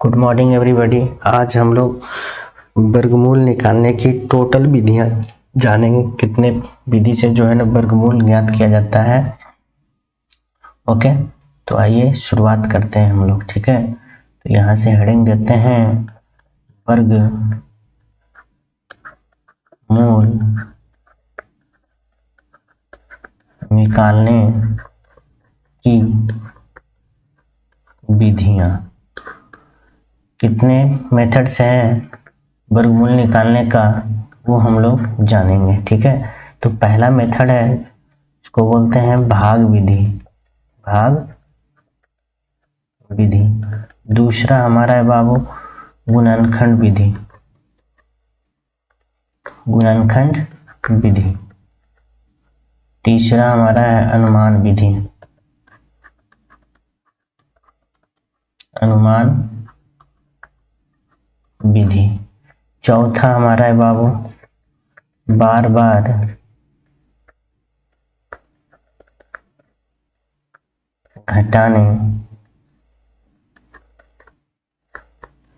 Good morning everybody. आज हम लोग वर्गमूल निकालने की टोटल विधियां जानेंगे। कितने विधि से जो है ना वर्गमूल ज्ञात किया जाता है। ओके, तो आइए शुरुआत करते हैं हम लोग। ठीक है, तो यहाँ से हेडिंग देते हैं वर्गमूल निकालने की विधियां। कितने मेथड्स हैं वर्गमूल निकालने का वो हम लोग जानेंगे। ठीक है, तो पहला मेथड है, इसको बोलते हैं भाग विधि। भाग विधि। दूसरा हमारा है बाबू गुणनखंड विधि। गुणनखंड विधि। तीसरा हमारा है अनुमान विधि। अनुमान विधि। चौथा हमारा है बाबू बार बार घटाने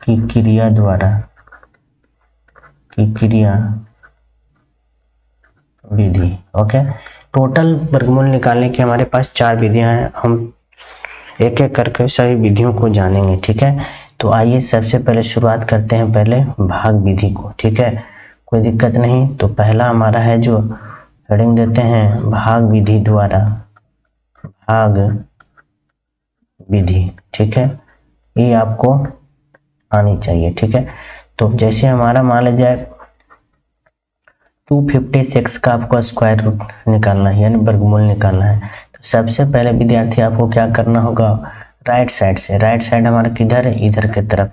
की क्रिया द्वारा विधि। ओके, टोटल वर्गमूल निकालने की हमारे पास 4 विधियां हैं। हम एक एक करके सभी विधियों को जानेंगे। ठीक है, तो आइए सबसे पहले शुरुआत करते हैं पहले भाग विधि को। ठीक है, कोई दिक्कत नहीं। तो पहला हमारा है जो हेडिंग देते हैं भाग विधि द्वारा। भाग विधि। ठीक है, ये आपको आनी चाहिए। ठीक है, तो जैसे हमारा मान लिया जाए 256 का आपको स्क्वायर रूट निकालना है, यानी वर्गमूल निकालना है। तो सबसे पहले विद्यार्थी आपको क्या करना होगा, राइट साइड से। राइट साइड हमारा किधर है, इधर की तरफ।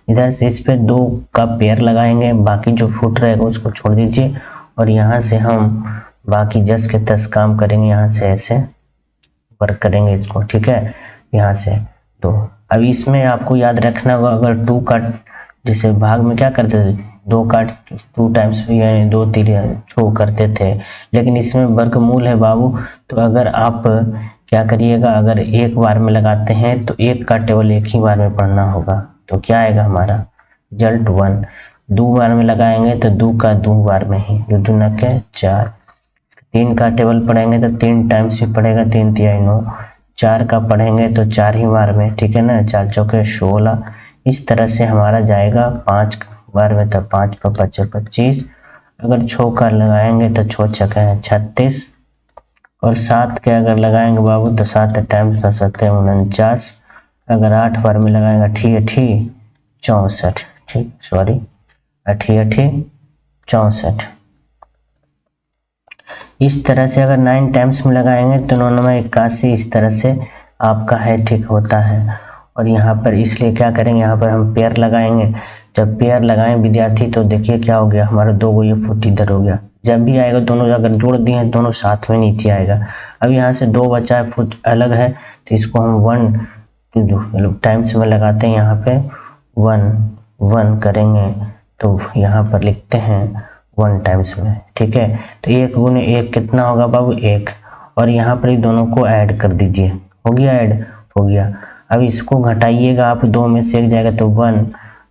इधर से इस पे 2 का पेयर लगाएंगे, बाकी जो फुट रहेगा उसको छोड़ दीजिए और यहाँ से हम बाकी 10 के 10 काम करेंगे। यहाँ से ऐसे वर्क करेंगे इसको। ठीक है, यहाँ से। तो अब इसमें आपको याद रखना होगा, अगर 2 का जैसे भाग में क्या करते थे, 2 का 2 टाइम्स यानी 2 3 6 करते थे, लेकिन इसमें वर्गमूल है बाबू। तो अगर आप क्या करिएगा, अगर एक बार में लगाते हैं तो 1 का टेबल एक ही बार में पढ़ना होगा। तो क्या आएगा हमारा रिजल्ट 1। 2 बार में लगाएंगे तो 2 का 2 बार में ही, 2 दूना के 4। 3 का टेबल पढ़ेंगे तो 3 टाइम्स ही पढ़ेगा, 3 3 9। 4 का पढ़ेंगे तो 4 ही बार में। ठीक है ना, 4 चौके 16। इस तरह से हमारा जाएगा 5 बार में, तो 5 पर 5 25। अगर 6 का लगाएंगे तो 6 छक्के 36 और 7 के अगर लगाएंगे बाबू तो 7 टाइम्स 49। अगर 8 बार में लगाएंगे 8 64। ठीक, सॉरी 8 64। इस तरह से अगर 9 टाइम्स में लगाएंगे तो 9 9 81। इस तरह से आपका है, ठीक होता है। और यहाँ पर इसलिए क्या करेंगे, यहाँ पर हम पेयर लगाएंगे। जब पेयर लगाएं विद्यार्थी तो देखिए क्या हो गया, हमारा 2 गो ये फुट इधर हो गया। जब भी आएगा दोनों अगर जोड़ दिए हैं दोनों साथ में नीचे आएगा। अब यहाँ से 2 बचा है, फुट अलग है, तो इसको हम 1 टाइम्स में लगाते हैं। यहाँ पे 1 करेंगे तो यहाँ पर लिखते हैं 1 टाइम्स में। ठीक है, तो 1 गुने 1 कितना होगा बाबू 1, और यहाँ पर ही दोनों को ऐड कर दीजिए। हो गया, ऐड हो गया। अब इसको घटाइएगा आप, 2 में से एक जाएगा तो 1,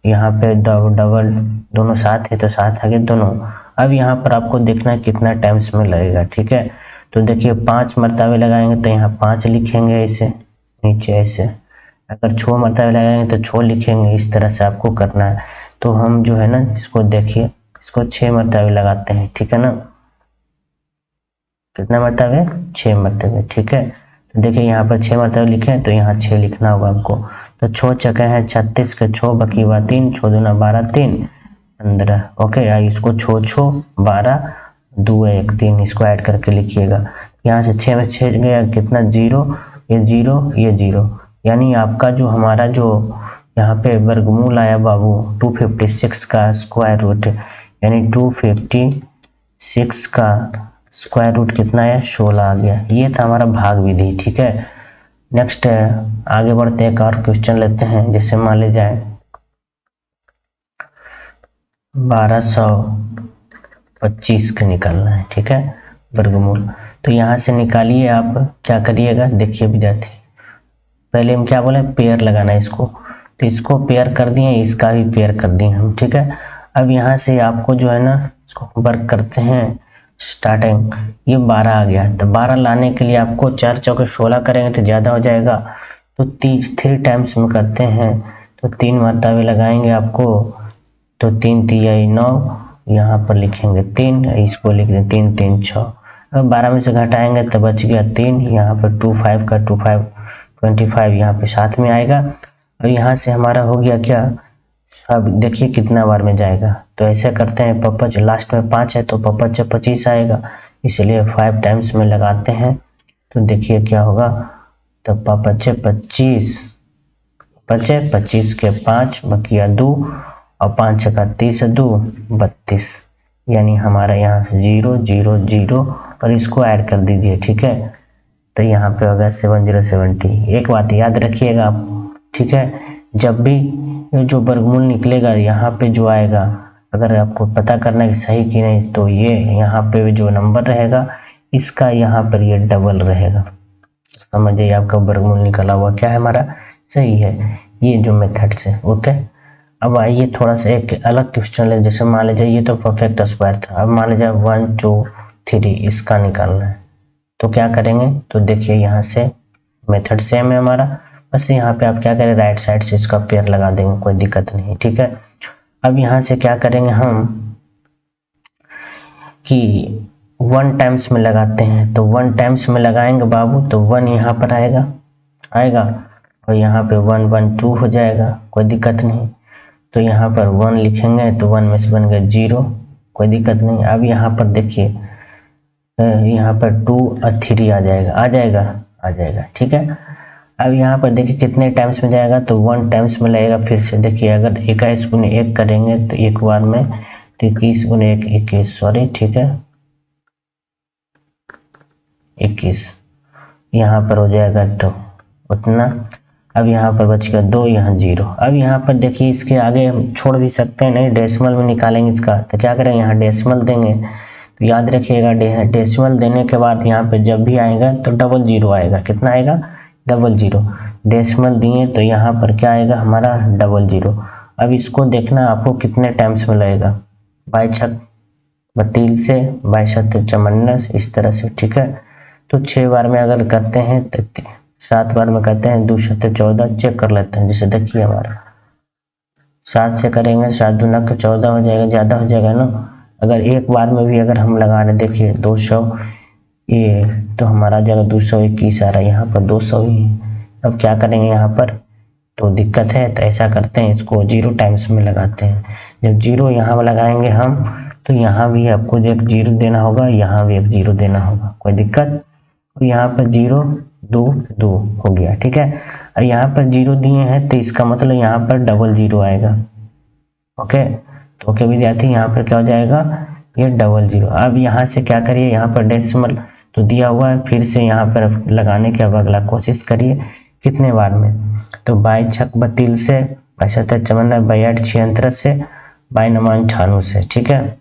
यहाँ पे डबल दोनों साथ है तो साथ आगे दोनों। अब यहाँ पर आपको देखना है कितना टाइम्स में लगेगा। ठीक है, तो देखिए 5 मरतबे लगाएंगे तो यहाँ 5 लिखेंगे ऐसे नीचे ऐसे। अगर 6 मरतबे लगाएंगे तो 6 लिखेंगे। इस तरह से आपको करना है। तो हम जो है ना इसको देखिए, इसको 6 मरतबे लगाते हैं। ठीक है ना, कितना मरतबे, 6 मरतबे। ठीक है, तो देखिए यहाँ पर 6 मरतबे लिखे हैं तो यहाँ 6 लिखना होगा आपको। तो 6 छक्के हैं 36 के 6 बकी 3, 6 दूना 12 3 15। ओके, इसको 6 6 12 2 1 3 इसको ऐड करके लिखिएगा। यहाँ से 6 में 6 गया कितना 0, ये 0 ये 0, यानी आपका जो हमारा जो यहाँ पे वर्गमूल आया बाबू 256 का स्क्वायर रूट, यानी 256 का स्क्वायर रूट कितना है 16 आ गया। ये था हमारा भाग विधि। ठीक है, नेक्स्ट आगे बढ़ते हैं, एक और क्वेश्चन लेते हैं। जैसे मान ली जाए 1225 का निकालना है। ठीक है, वर्गमूल। तो यहाँ से निकालिए आप, क्या करिएगा देखिए विद्यार्थी, पहले हम क्या बोले पेयर लगाना है इसको। तो इसको पेयर कर दिए, इसका भी पेयर कर दिए हम, ठीक है। अब यहाँ से आपको जो है ना इसको वर्क करते हैं स्टार्टिंग, ये 12 आ गया, तो 12 लाने के लिए आपको 4 चौके 16 करेंगे तो ज़्यादा हो जाएगा, तो 3 टाइम्स में करते हैं, तो 3 मरतबे लगाएंगे आपको, तो 3 तिहाई 9, यहाँ पर लिखेंगे 3, इसको लिख दें 3 3 6। अब 12 में से घटाएंगे तो बच गया 3, यहाँ पर 2 5 का 2 5 25 यहाँ पे साथ में आएगा। और यहाँ से हमारा हो गया क्या, अब देखिए कितना बार में जाएगा, तो ऐसे करते हैं पपच लास्ट में 5 है तो पपच 25 आएगा, इसलिए 5 टाइम्स में लगाते हैं, तो देखिए क्या होगा, तो पपच 25, पचे 25 के 5 बकिया 2 और 5 का 30 2 32, यानी हमारा यहाँ 0 0 0 और इसको ऐड कर दीजिए, ठीक है। तो यहाँ पे होगा 7070। एक बात याद रखिएगा आप, ठीक है, जब भी जो वर्गमूल निकलेगा यहाँ पे जो आएगा, अगर आपको पता करना है कि सही कि नहीं, तो ये यहाँ पे जो नंबर रहेगा इसका यहाँ पर ये डबल रहेगा, समझिए आपका वर्गमूल निकला हुआ क्या है हमारा सही है, ये जो मेथड से। ओके, अब आइए थोड़ा सा एक अलग क्वेश्चन ले, जैसे मान लीजिए ये तो परफेक्ट स्क्वायर था, अब मान लीजिए 1 2 3 इसका निकालना है, तो क्या करेंगे, तो देखिए यहाँ से मेथड सेम है हमारा, बस यहाँ पे आप क्या करें राइट साइड से इसका पेयर लगा देंगे, कोई दिक्कत नहीं, ठीक है। अब यहाँ से क्या करेंगे हम कि 1 टाइम्स में लगाते हैं, तो 1 टाइम्स में लगाएंगे बाबू, तो 1 यहाँ पर आएगा और यहाँ पे 1 1 2 हो जाएगा, कोई दिक्कत नहीं। तो यहाँ पर 1 लिखेंगे तो 1 में से बन गया 0, कोई दिक्कत नहीं। अब यहाँ पर देखिए यहाँ पर 2 और 3 आ जाएगा, ठीक है। अब यहाँ पर देखिए कितने टाइम्स में जाएगा, तो 1 टाइम्स में लगेगा। फिर से देखिए अगर 21 गुने 1 करेंगे तो एक बार में 21 गुने 1 21, सॉरी, ठीक है 21, यहाँ पर हो जाएगा तो उतना। अब यहाँ पर बच गया 2, यहाँ 0। अब यहाँ पर देखिए इसके आगे हम छोड़ भी सकते हैं, नहीं डेसिमल में निकालेंगे इसका, तो क्या करेंगे यहाँ डेसिमल देंगे, तो याद रखिएगा डेसिमल देने के बाद यहाँ पे जब भी आएगा तो 00 आएगा, कितना आएगा 00, डेसिमल दिए तो यहाँ पर क्या आएगा हमारा 00। अब इसको देखना आपको कितने टाइम्स में लगेगा, 22 छक 32 से 22 7 54, इस तरह से, ठीक है। तो 6 बार में अगर करते हैं तो 7 बार में करते हैं 2 7 14, चेक कर लेते हैं, जैसे देखिए हमारा 7 से करेंगे 7 दूना का 14 हो जाएगा, ज़्यादा हो जाएगा ना। अगर एक बार में भी अगर हम लगा रहे देखिए 200, ये तो हमारा जगह 221 आ रहा है, यहाँ पर 200 ही। अब क्या करेंगे यहाँ पर, तो दिक्कत है, तो ऐसा करते हैं इसको 0 टाइम्स में लगाते हैं। जब 0 यहाँ लगाएंगे हम, तो यहाँ भी आपको जब 0 देना होगा, यहाँ भी 0 देना होगा, कोई दिक्कत। तो यहाँ पर 0 2 2 हो गया, ठीक है। और यहाँ पर 0 दिए हैं तो इसका मतलब यहाँ पर 00 आएगा। ओके, तो ओके विद्यार्थी, यहाँ पर क्या हो जाएगा ये 00। अब यहाँ से क्या करिए, यहाँ पर डेसिमल तो दिया हुआ है, फिर से यहाँ पर लगाने की अब अगला कोशिश करिए कितने बार में, तो 22 छक 32 से 22 7 54, 22 76 से 22 9 98 से, ठीक है।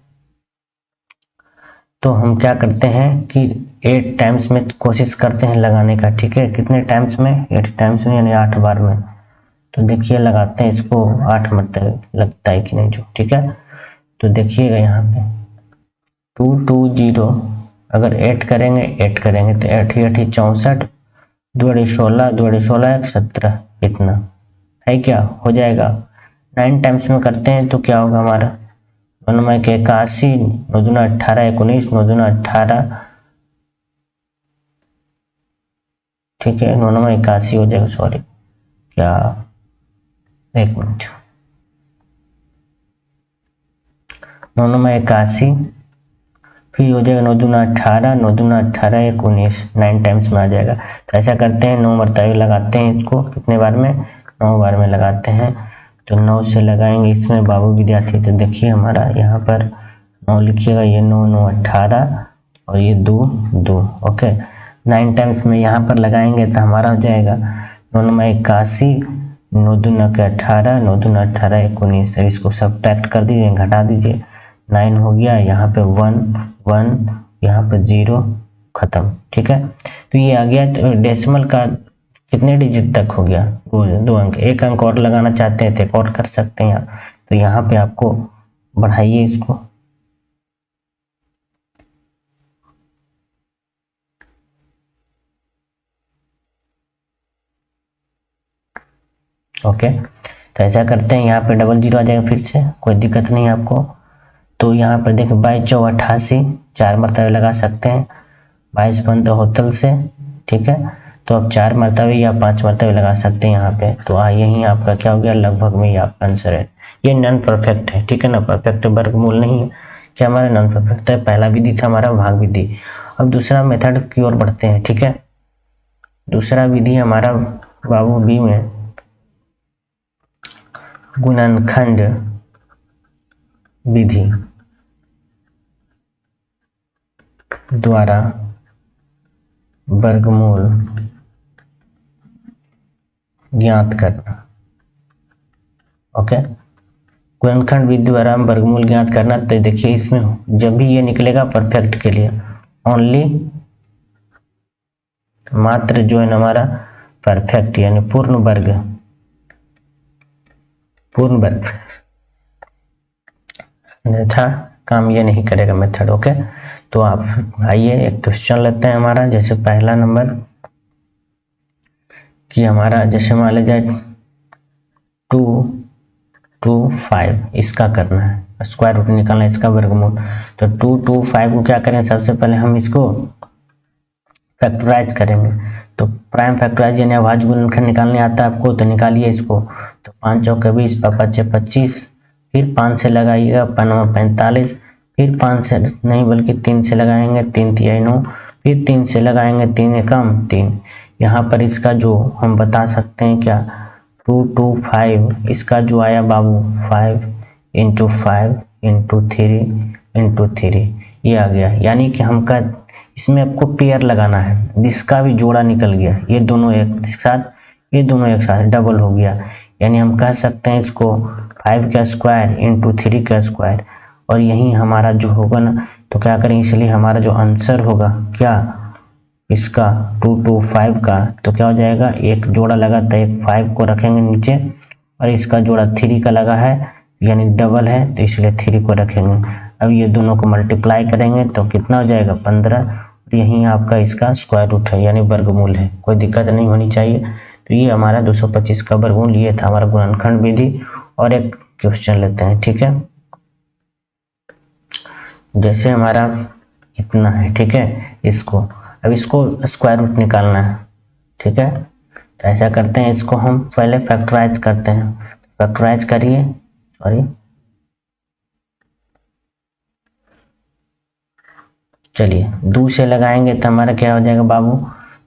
तो हम क्या करते हैं कि 8 टाइम्स में कोशिश करते हैं लगाने का, ठीक है। कितने टाइम्स में, 8 टाइम्स में यानी 8 बार में। तो देखिए लगाते हैं इसको 8 मतलब लगता है कि नहीं जो, ठीक है। तो देखिएगा यहाँ पे 2 2 0, अगर 8 करेंगे तो 8 8 64, 2 16 2 16 17, इतना है क्या हो जाएगा। 9 टाइम्स में करते हैं तो क्या होगा हमारा, 9 9 81, 9 2 18 19, 9 2 18, ठीक है 9 9 81 हो जाएगा, सॉरी क्या, एक मिनट, 9 9 81, फिर हो जाएगा 9 2 18, 9 2 18 19, 9 टाइम्स में आ जाएगा। तो ऐसा करते हैं 9 मरतबे लगाते हैं इसको, कितने बार में, 9 बार में लगाते हैं। तो 9 से लगाएंगे इसमें बाबू विद्यार्थी, तो देखिए हमारा यहाँ पर 9 लिखिएगा, ये 9 9 18 और ये 2 2, ओके। 9 टाइम्स में यहाँ पर लगाएंगे तो हमारा हो जाएगा 9 9 81, 9 2 18, 9 2 18 19। इसको सब्ट्रैक्ट कर दीजिए, घटा दीजिए, 9 हो गया, यहाँ पे 1 1, यहाँ पे 0, खत्म, ठीक है। तो ये आ गया। तो डेसिमल का कितने डिजिट तक हो गया, 2 अंक। एक अंक और लगाना चाहते हैं तो एक और कर सकते हैं। तो यहाँ पे आपको बढ़ाइए इसको, ओके। तो ऐसा करते हैं, यहाँ पे डबल जीरो आ जाएगा, फिर से कोई दिक्कत नहीं है आपको। तो यहाँ पर देखिए 22 4 मरतबे लगा सकते हैं, 22 बनता होतल से, ठीक है। तो आप 4 मरतबे या 5 मरतबे लगा सकते हैं यहाँ पे। तो यही आपका क्या हो गया, लगभग में ही आपका आंसर है। ये नॉन परफेक्ट है, ठीक है ना, परफेक्ट वर्गमूल नहीं है, क्या हमारा नॉन परफेक्ट है। पहला विधि था हमारा भाग विधि। अब दूसरा मेथड की ओर बढ़ते हैं, ठीक है। दूसरा विधि हमारा बाबू बी में गुणनखंड विधि द्वारा वर्गमूल ज्ञात करना, ओके। गुणनखंड विधि द्वारा हम वर्गमूल ज्ञात करना। तो देखिए इसमें जब भी ये निकलेगा परफेक्ट के लिए ओनली, मात्र जो है हमारा परफेक्ट यानी पूर्ण वर्ग, अन्यथा काम ये नहीं करेगा मेथड, ओके। तो आप आइए एक क्वेश्चन लेते हैं हमारा, जैसे पहला नंबर कि हमारा जैसे मान लीजिए 2 2 5 इसका करना है, स्क्वायर रूट निकालना है इसका वर्गमूल। तो 2 2 5 को क्या करेंगे, सबसे पहले हम इसको फैक्टराइज करेंगे। तो प्राइम फैक्टराइज यानी अभाज्य गुणनखंड निकालने आता है आपको, तो निकालिए इसको। तो 5 चौके 20, 5 25, फिर 5 से लगाइएगा 5 45, फिर 5 से नहीं बल्कि 3 से लगाएंगे, 3 तिहाई 9, फिर 3 से लगाएंगे 3 एकम 3। यहाँ पर इसका जो हम बता सकते हैं क्या, 2 2 5 इसका जो आया बाबू 5 × 5 × 3 × 3 ये आ गया। यानी कि हमका इसमें आपको पेयर लगाना है, जिसका भी जोड़ा निकल गया, ये दोनों एक साथ, ये दोनों एक साथ डबल हो गया। यानी हम कह सकते हैं इसको 5 का स्क्वायर × 3 का स्क्वायर। और यही हमारा जो होगा ना, तो क्या करें, इसलिए हमारा जो आंसर होगा क्या इसका 2 2 5 का, तो क्या हो जाएगा, एक जोड़ा लगा था, एक 5 को रखेंगे नीचे, और इसका जोड़ा 3 का लगा है यानी डबल है, तो इसलिए 3 को रखेंगे। अब ये दोनों को मल्टीप्लाई करेंगे तो कितना हो जाएगा 15। और यही आपका इसका स्क्वायर रूट है यानी वर्गमूल है, कोई दिक्कत नहीं होनी चाहिए। तो ये हमारा 225 का वर्गमूल, ये था हमारा गुणनखंड विधि। और एक क्वेश्चन लेते हैं, ठीक है। जैसे हमारा इतना है, ठीक है, इसको अब इसको स्क्वायर रूट निकालना है, ठीक है। तो ऐसा करते हैं, इसको हम पहले फैक्टराइज करते हैं। फैक्टराइज करिए, सॉरी चलिए 2 से लगाएंगे तो हमारा क्या हो जाएगा बाबू,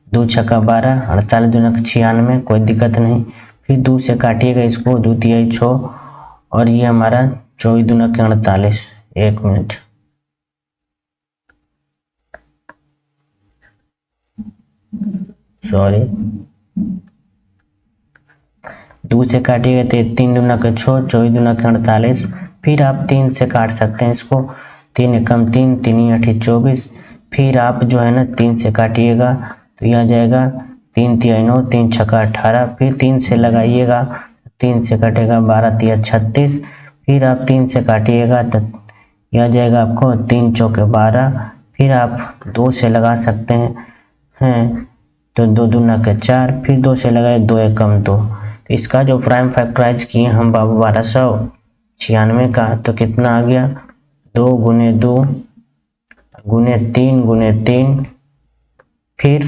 2 छक्का 12, 48 दूना 96, कोई दिक्कत नहीं। फिर 2 से काटिएगा इसको, 2 तिहाई 6, और ये हमारा 24 दूना 48। एक मिनट, सॉरी 2 से काटिएगा तो 3 दूना 6, 24 दूना 48। फिर आप 3 से काट सकते हैं इसको, 3 एकम 3, 3 8 24। फिर आप जो है ना 3 से काटिएगा तो यह आ जाएगा 3 तिहाई 9, 3 छक्का 18। फिर 3 से लगाइएगा, 3 से कटेगा 12 तिया 36। फिर आप 3 से काटिएगा तो यह आ जाएगा आपको 3 चौके 12। फिर आप 2 से लगा सकते हैं तो 2 दूना 4, फिर 2 से लगाए 2 एकम 2। तो इसका जो प्राइम फैक्टराइज किए हम बाबू 1296 का, तो कितना आ गया, 2 गुने 2 गुने 3 गुने 3, फिर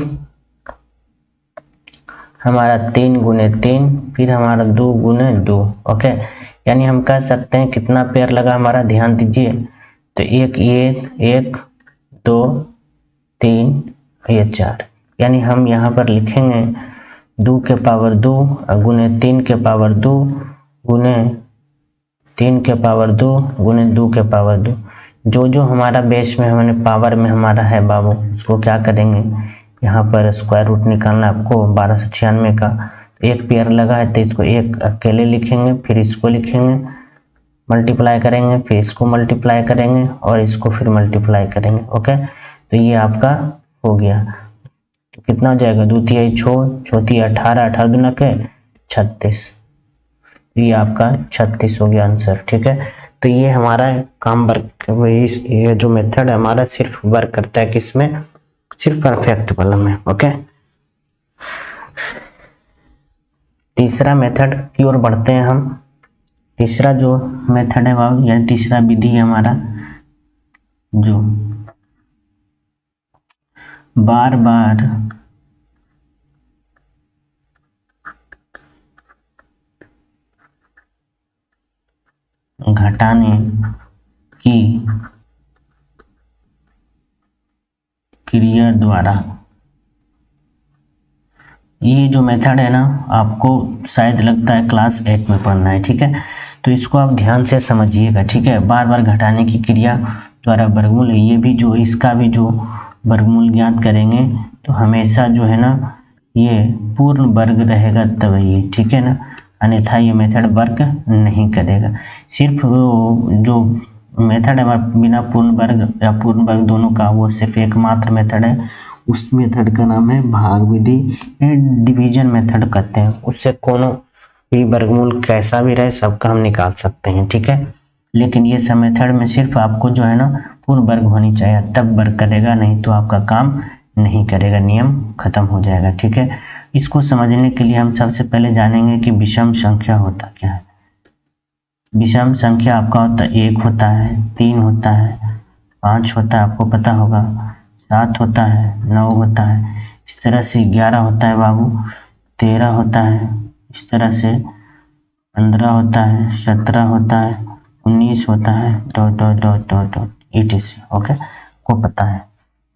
हमारा 3 गुने 3, फिर हमारा 2 गुने 2, ओके। यानी हम कह सकते हैं कितना पेयर लगा हमारा, ध्यान दीजिए। तो एक 2 3 ये 4, यानी हम यहाँ पर लिखेंगे 2 के पावर 2 गुने 3 के पावर 2 गुने 3 के पावर 2 गुने 2 के पावर 2। जो जो हमारा बेस में हमने पावर में हमारा है बाबू, उसको क्या करेंगे, यहाँ पर स्क्वायर रूट निकालना आपको 1296 का। एक पेयर लगा है तो इसको एक अकेले लिखेंगे, फिर इसको लिखेंगे, मल्टीप्लाई करेंगे, फिर इसको मल्टीप्लाई करेंगे, और इसको फिर मल्टीप्लाई करेंगे, ओके। तो ये आपका हो गया तो कितना हो जाएगा, 2 तिहाई 6, 4 तिहाई 18, 18 दूना के 36, ये आपका 36 हो गया आंसर। ठीक है, तो ये हमारा काम वर्क, ये जो मेथड है हमारा सिर्फ वर्क करता है किसमें, सिर्फ परफेक्ट वाला में। ओके, तीसरा मेथड की ओर बढ़ते हैं हम। तीसरा जो मेथड है बाबू, यानी तीसरा विधि है हमारा जो बार बार घटाने की क्रिया द्वारा, ये जो मेथड है ना आपको शायद लगता है क्लास 8 में पढ़ना है। ठीक है, तो इसको आप ध्यान से समझिएगा। ठीक है, बार बार घटाने की क्रिया द्वारा वर्गमूल, ये भी जो इसका भी जो वर्गमूल ज्ञात करेंगे तो हमेशा जो है ना ये पूर्ण वर्ग रहेगा तब ये, ठीक है ना, अन्यथा ये मेथड वर्क नहीं करेगा। सिर्फ वो जो मेथड है बिना पूर्ण वर्ग या पूर्ण वर्ग दोनों का, वो सिर्फ एकमात्र मेथड है, उस मेथड का नाम है भाग विधि, डिवीजन मेथड कहते हैं। उससे कोनो भी वर्गमूल कैसा भी रहे सबका हम निकाल सकते हैं। ठीक है, लेकिन ये सब मेथड में सिर्फ आपको जो है ना पूर्ण वर्ग होनी चाहिए तब वर्क करेगा, नहीं तो आपका काम नहीं करेगा, नियम खत्म हो जाएगा। ठीक है, इसको समझने के लिए हम सबसे पहले जानेंगे कि विषम संख्या होता क्या है। विषम संख्या आपका होता है 1 होता है, 3 होता है, 5 होता है, आपको पता होगा, 7 होता है, 9 होता है, इस तरह से 11 होता है बाबू, 13 होता है, इस तरह से 15 होता है, 17 होता है, 19 होता है, dot dot dot dot dot etc। Okay, को पता है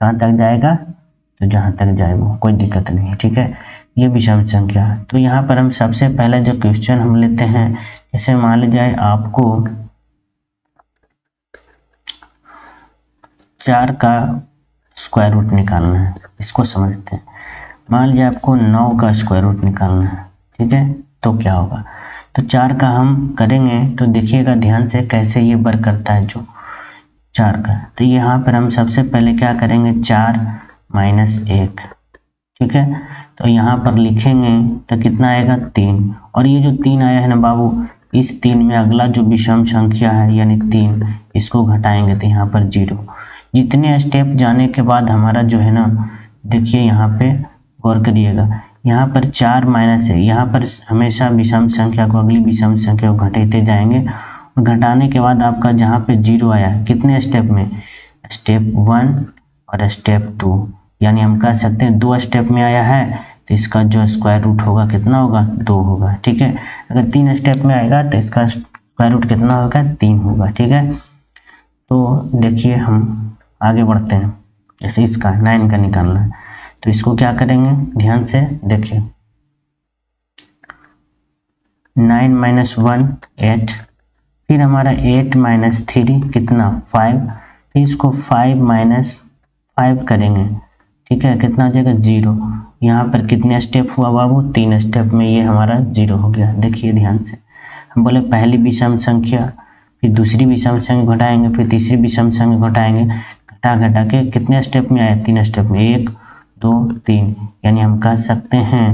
कहाँ तक जाएगा, तो जहाँ तक जाए वो कोई दिक्कत नहीं है। ठीक है, ये विषम संख्या है। तो यहाँ पर हम सबसे पहले जो क्वेश्चन हम लेते हैं, जैसे मान लीजिए आपको 4 का स्क्वायर रूट निकालना है, इसको समझते हैं। मान लीजिए आपको 9 का स्क्वायर रूट निकालना है। ठीक है, तो क्या होगा, तो 4 का हम करेंगे तो देखिएगा ध्यान से कैसे ये वर्क करता है जो 4 का। तो यहाँ पर हम सबसे पहले क्या करेंगे, 4 माइनस 1। ठीक है, तो यहाँ पर लिखेंगे तो कितना आएगा, 3। और ये जो 3 आया है ना बाबू, इस 3 में अगला जो विषम संख्या है यानी 3, इसको घटाएंगे तो यहाँ पर 0। जितने स्टेप जाने के बाद हमारा जो है ना, देखिए यहाँ पे गौर करिएगा, यहाँ पर 4 माइनस है, यहाँ पर हमेशा विषम संख्या को अगली विषम संख्या को घटाते जाएंगे। और घटाने के बाद आपका जहाँ पे 0 आया है, कितने स्टेप में, स्टेप 1 और स्टेप 2, यानी हम कह सकते हैं 2 स्टेप में आया है तो इसका जो स्क्वायर रूट होगा कितना होगा, 2 होगा। ठीक है, अगर 3 स्टेप में आएगा तो इसका स्क्वायर रूट कितना होगा, 3 होगा। ठीक है, तो देखिए हम आगे बढ़ते हैं। जैसे इसका 9 का निकालना है तो इसको क्या करेंगे, ध्यान से देखिए, 9 माइनस 1 8, फिर हमारा 8 माइनस 3 कितना 5, फिर इसको 5 माइनस 5 करेंगे। ठीक है, कितना आ जाएगा 0। यहाँ पर कितने स्टेप हुआ बाबू, 3 स्टेप में ये हमारा 0 हो गया। देखिए ध्यान से, हम बोले पहली विषम संख्या, फिर दूसरी विषम संख्या घटाएंगे, फिर तीसरी विषम संख्या घटाएंगे, घटा घटा के कितने स्टेप में आए, 3 स्टेप में, 1 2 3, यानी हम कह सकते हैं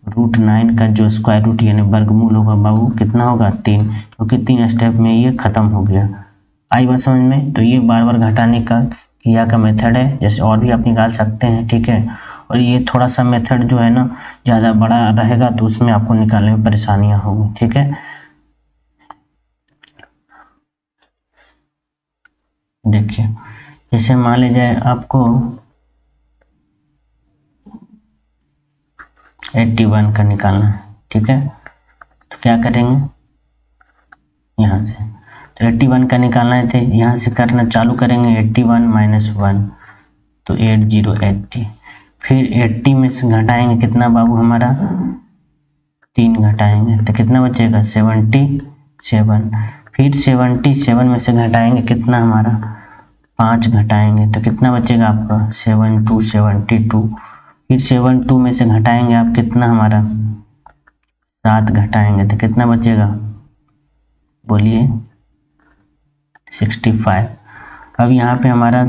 √9 का जो स्क्वायर रूट यानी वर्गमूल होगा बाबू कितना होगा, 3, क्योंकि 3 स्टेप में ये खत्म हो गया। आई बात समझ में। तो ये बार बार घटाने का क्रिया का मेथड है, जैसे और भी आप निकाल सकते हैं। ठीक है, और ये थोड़ा सा मेथड जो है ना ज़्यादा बड़ा रहेगा तो उसमें आपको निकालने में परेशानियां होंगी। ठीक है, देखिए जैसे मान लीजिए आपको 81 का निकालना है। ठीक है, तो क्या करेंगे, यहाँ से तो 81 का निकालना है तो यहाँ से करना चालू करेंगे, 81 माइनस 1 तो 80, फिर 80 में से घटाएंगे कितना बाबू हमारा, 3 घटाएंगे तो कितना बचेगा 77, फिर 77 में से घटाएंगे कितना हमारा 5 घटाएंगे तो कितना बचेगा आपका 7 2 72, फिर 72 में से घटाएंगे आप कितना हमारा 7 घटाएंगे तो कितना बचेगा, बोलिए 65। अब यहाँ पे हमारा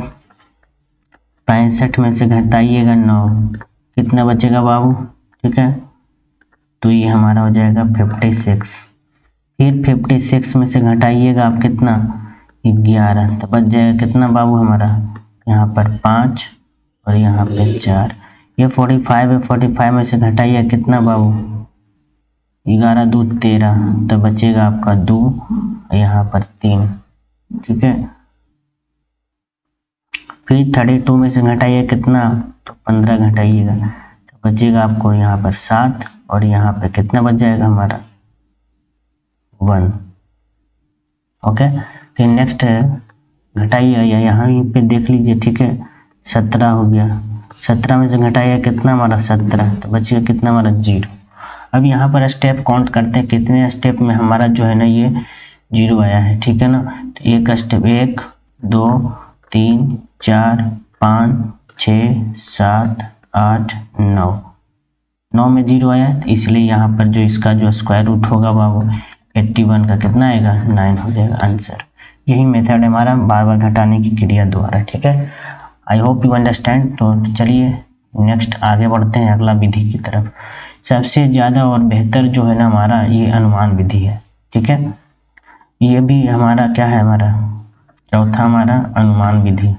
65 में से घटाइएगा 9 कितना बचेगा बाबू, ठीक है। तो ये हमारा हो जाएगा 56। फिर 56 में से घटाइएगा आप कितना, 11, तो बच जाएगा कितना बाबू हमारा, यहाँ पर 5 और यहाँ पे 4। ये 45 है, 45 में से घटाइए कितना बाबू, 11 2 13, तो बचेगा आपका 2 और यहाँ पर 3, ठीक है। फिर 32 में से घटाइए कितना, तो 15 घटाइएगा, तो बचेगा आपको यहाँ पर 7 और यहाँ पे कितना बच जाएगा हमारा 1। ओके, फिर नेक्स्ट है घटाइए, या यहाँ पे देख लीजिए, ठीक है। 17 हो गया, 17 में से घटाइए कितना हमारा 17, तो बचेगा कितना हमारा 0। अब यहाँ पर स्टेप काउंट करते हैं, कितने स्टेप में हमारा जो है ना ये 0 आया है, ठीक है ना। तो एक स्टेप 1 2 3 4 5 6 7 8 9 में 0 आया, तो इसलिए यहाँ पर जो इसका जो स्क्वायर रूट होगा बाबू 81 का कितना आएगा, 9 हो जाएगा आंसर। यही मेथड है हमारा बार बार घटाने की क्रिया द्वारा, ठीक है। I hope you understand. तो चलिए नेक्स्ट आगे बढ़ते हैं अगला विधि की तरफ। सबसे ज़्यादा और बेहतर जो है ना हमारा ये अनुमान विधि है, ठीक है। ये भी हमारा क्या है, हमारा चौथा हमारा अनुमान विधि,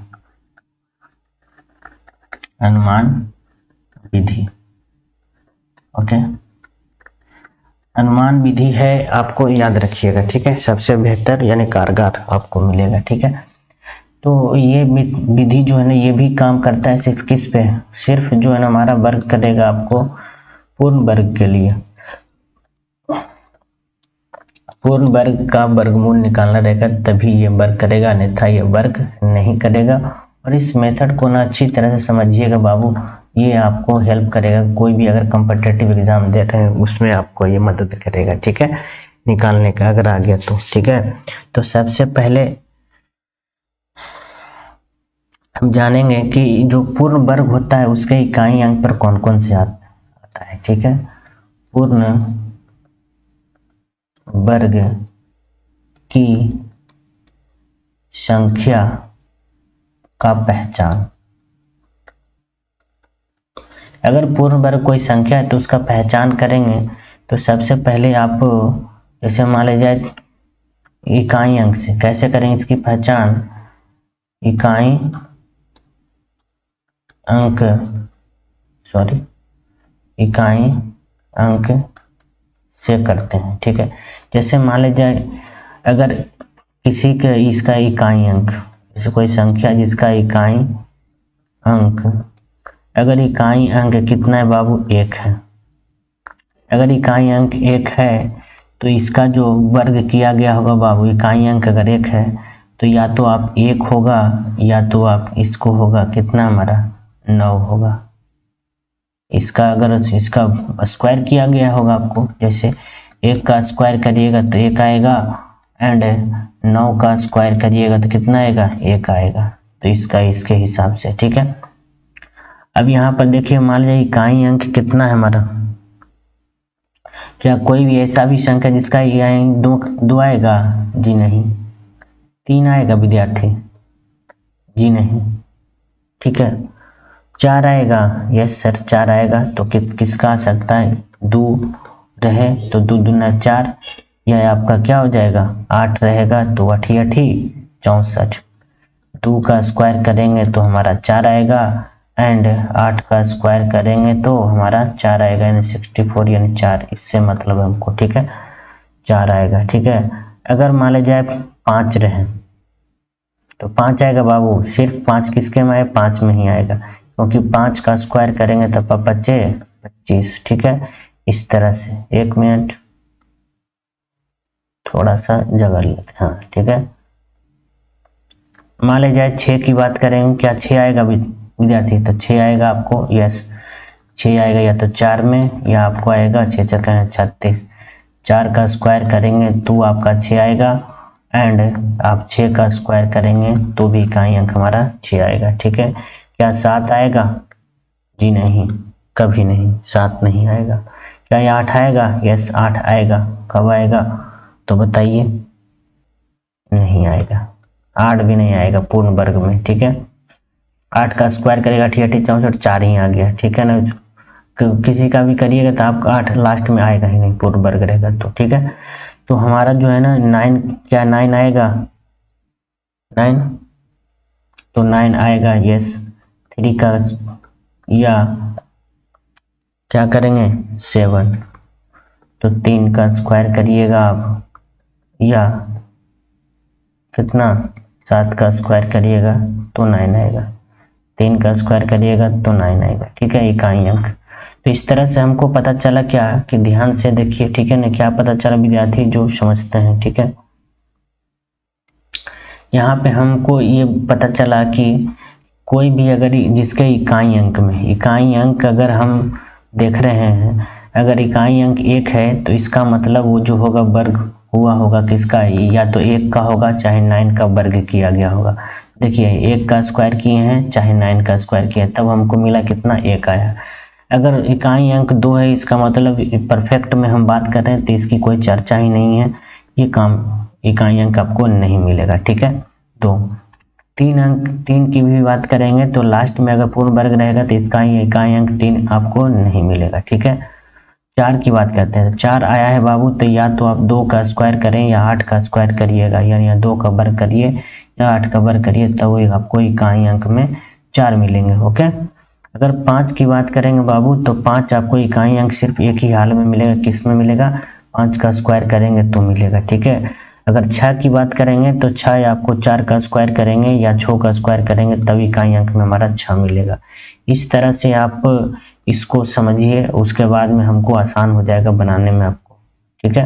अनुमान विधि। ओके, अनुमान विधि है, आपको याद रखिएगा, ठीक है। सबसे बेहतर यानी कारगर आपको मिलेगा, ठीक है। तो ये विधि जो है ना ये भी काम करता है सिर्फ किस पे, सिर्फ जो है ना हमारा वर्ग करेगा आपको पूर्ण वर्ग के लिए, पूर्ण वर्ग का वर्गमूल निकालना रहेगा तभी ये वर्ग करेगा, अन्यथा ये वर्ग नहीं करेगा। और इस मेथड को ना अच्छी तरह से समझिएगा बाबू, ये आपको हेल्प करेगा, कोई भी अगर कॉम्पिटिटिव एग्जाम दे रहे हैं उसमें आपको ये मदद करेगा, ठीक है, निकालने का अगर आ गया तो, ठीक है। तो सबसे पहले हम जानेंगे कि जो पूर्ण वर्ग होता है उसके इकाई अंक पर कौन कौन से आता है, ठीक है। पूर्ण वर्ग की संख्या का पहचान, अगर पूर्ण वर्ग कोई संख्या है तो उसका पहचान करेंगे। तो सबसे पहले आप जैसे मान लीजिए इकाई अंक से कैसे करेंगे इसकी पहचान, इकाई अंक इकाई अंक से करते हैं, ठीक है। जैसे मान लीजिए अगर किसी के इसका इकाई अंक, जैसे कोई संख्या जिसका इकाई अंक, अगर इकाई अंक कितना है बाबू 1 है, अगर इकाई अंक 1 है तो इसका जो वर्ग किया गया होगा बाबू, इकाई अंक अगर 1 है तो या तो आप 1 होगा या तो आप इसको होगा कितना हमारा 9 होगा। इसका अगर इसका स्क्वायर किया गया होगा आपको, जैसे 1 का स्क्वायर करिएगा तो 1 आएगा, एंड 9 का स्क्वायर करिएगा तो कितना आएगा 1 आएगा। तो इसका इसके हिसाब से, ठीक है। अब यहाँ पर देखिए मान लीजिए इकाई अंक कितना है हमारा, क्या कोई भी ऐसा भी संख्या जिसका इकाई अंक 2 आएगा, जी नहीं। 3 आएगा विद्यार्थी, जी नहीं, ठीक है। 4 आएगा, यस सर 4 आएगा। तो किसका आ सकता है, 2 रहे तो 2 दूना 4, यह आपका क्या हो जाएगा 8 रहेगा, तो 8 64। 2 का स्क्वायर करेंगे तो हमारा 4 आएगा, एंड 8 का स्क्वायर करेंगे तो हमारा 4 आएगा, यानी 64 यानी 4, इससे मतलब हमको, ठीक है 4 आएगा, ठीक है। अगर मान लिया जाए 5 रहे तो 5 आएगा बाबू, सिर्फ 5 किसके में आए, 5 में ही आएगा, क्योंकि 5 का स्क्वायर करेंगे तो 25, ठीक है। इस तरह से 1 मिनट थोड़ा सा जगह लेते हैं, हाँ ठीक है। मान लिया जाए 6 की बात करेंगे, क्या 6 आएगा विद्यार्थी, तो 6 आएगा आपको, यस 6 आएगा, या तो 4 में या आपको आएगा 6 × 36। 4 का स्क्वायर करेंगे तो आपका 6 आएगा, एंड आप 6 का स्क्वायर करेंगे तो भी इकाई अंक हमारा 6 आएगा, ठीक है। क्या 7 आएगा, जी नहीं, कभी नहीं, 7 नहीं आएगा। क्या ये 8 आएगा, यस 8 आएगा। कब आएगा तो बताइए, नहीं आएगा, 8 भी नहीं आएगा पूर्ण वर्ग में, ठीक है। 8 का स्क्वायर करेगा 88 64, 4 ही आ गया, ठीक है ना। किसी का भी करिएगा तो आपका 8 लास्ट में आएगा ही नहीं, पूर्ण वर्ग रहेगा तो। ठीक है, तो हमारा जो है ना 9, क्या 9 आएगा? 9, तो 9 आएगा, यस। 3 का या क्या करेंगे 7, तो 3 का स्क्वायर करिएगा आप, या कितना 7 का स्क्वायर करिएगा तो 9 आएगा, 3 का स्क्वायर करिएगा तो 9 आएगा। ठीक है, इकाई अंक। तो इस तरह से हमको पता चला क्या कि ध्यान से देखिए, ठीक है ना, क्या पता चला विद्यार्थी जो समझते हैं। ठीक है, यहाँ पे हमको ये पता चला कि कोई भी अगर जिसके इकाई अंक में, इकाई अंक अगर हम देख रहे हैं, अगर इकाई अंक 1 है तो इसका मतलब वो जो होगा वर्ग हुआ होगा किसका, या तो 1 का होगा चाहे 9 का वर्ग किया गया होगा। देखिए 1 का स्क्वायर किए हैं चाहे 9 का स्क्वायर किया, तब हमको मिला कितना, 1 आया। अगर इकाई अंक 2 है, इसका मतलब परफेक्ट में हम बात कर रहे हैं तो इसकी कोई चर्चा ही नहीं है, ये काम इकाई अंक आपको नहीं मिलेगा। ठीक है, तो 3 की भी बात करेंगे तो लास्ट में अगर पूर्ण वर्ग रहेगा तो इसका ही इकाई अंक 3 आपको नहीं मिलेगा। ठीक है, 4 की बात करते हैं, 4 आया है बाबू, तो या तो आप 2 का स्क्वायर करें या 8 का स्क्वायर करिएगा, यानी 2 का वर्ग करिए या 8 का वर्ग करिए, तब तो आपको इकाई अंक में 4 मिलेंगे। ओके, अगर 5 की बात करेंगे बाबू, तो 5 आपको इकाई अंक सिर्फ एक ही हाल में मिलेगा, किस में मिलेगा, 5 का स्क्वायर करेंगे तो मिलेगा। ठीक है, अगर 6 की बात करेंगे तो 6 आपको 4 का स्क्वायर करेंगे या 6 का स्क्वायर करेंगे तब इकाई अंक में हमारा 6 मिलेगा। इस तरह से आप इसको समझिए, उसके बाद में हमको आसान हो जाएगा बनाने में आपको। ठीक है,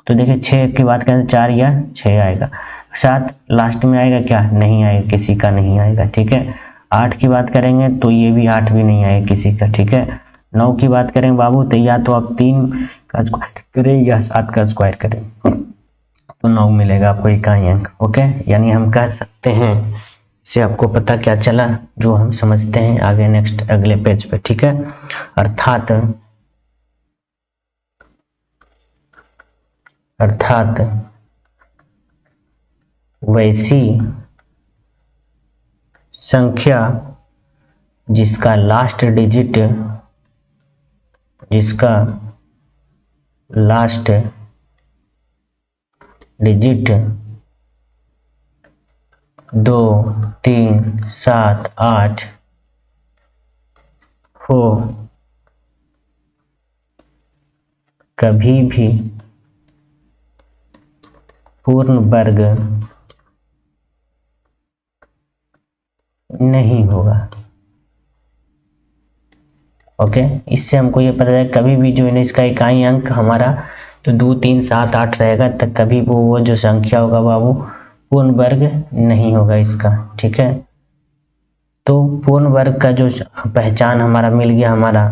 तो देखिए 6 की बात करें 4 या 6 आएगा, 7 लास्ट में आएगा क्या, नहीं आएगा, किसी का नहीं आएगा। ठीक है, 8 की बात करेंगे तो ये भी 8 भी नहीं आएगा किसी का। ठीक है, 9 की बात करें बाबू, तो या तो आप 3 का स्क्वायर करें या 7 का स्क्वायर करें तो 9 मिलेगा आपको इकाई अंक। ओके, यानी हम कह सकते हैं, इससे आपको पता क्या चला जो हम समझते हैं आगे नेक्स्ट अगले पेज पे। ठीक है, अर्थात वैसी संख्या जिसका लास्ट डिजिट 2, 3, 7, 8 हो, कभी भी पूर्ण वर्ग नहीं होगा। ओके, इससे हमको ये पता है कभी भी जो इसका इकाई अंक हमारा तो 2, 3, 7, 8 रहेगा, तब कभी वो जो संख्या होगा बाबू पूर्ण वर्ग नहीं होगा इसका। ठीक है, तो पूर्ण वर्ग का जो पहचान हमारा मिल गया हमारा,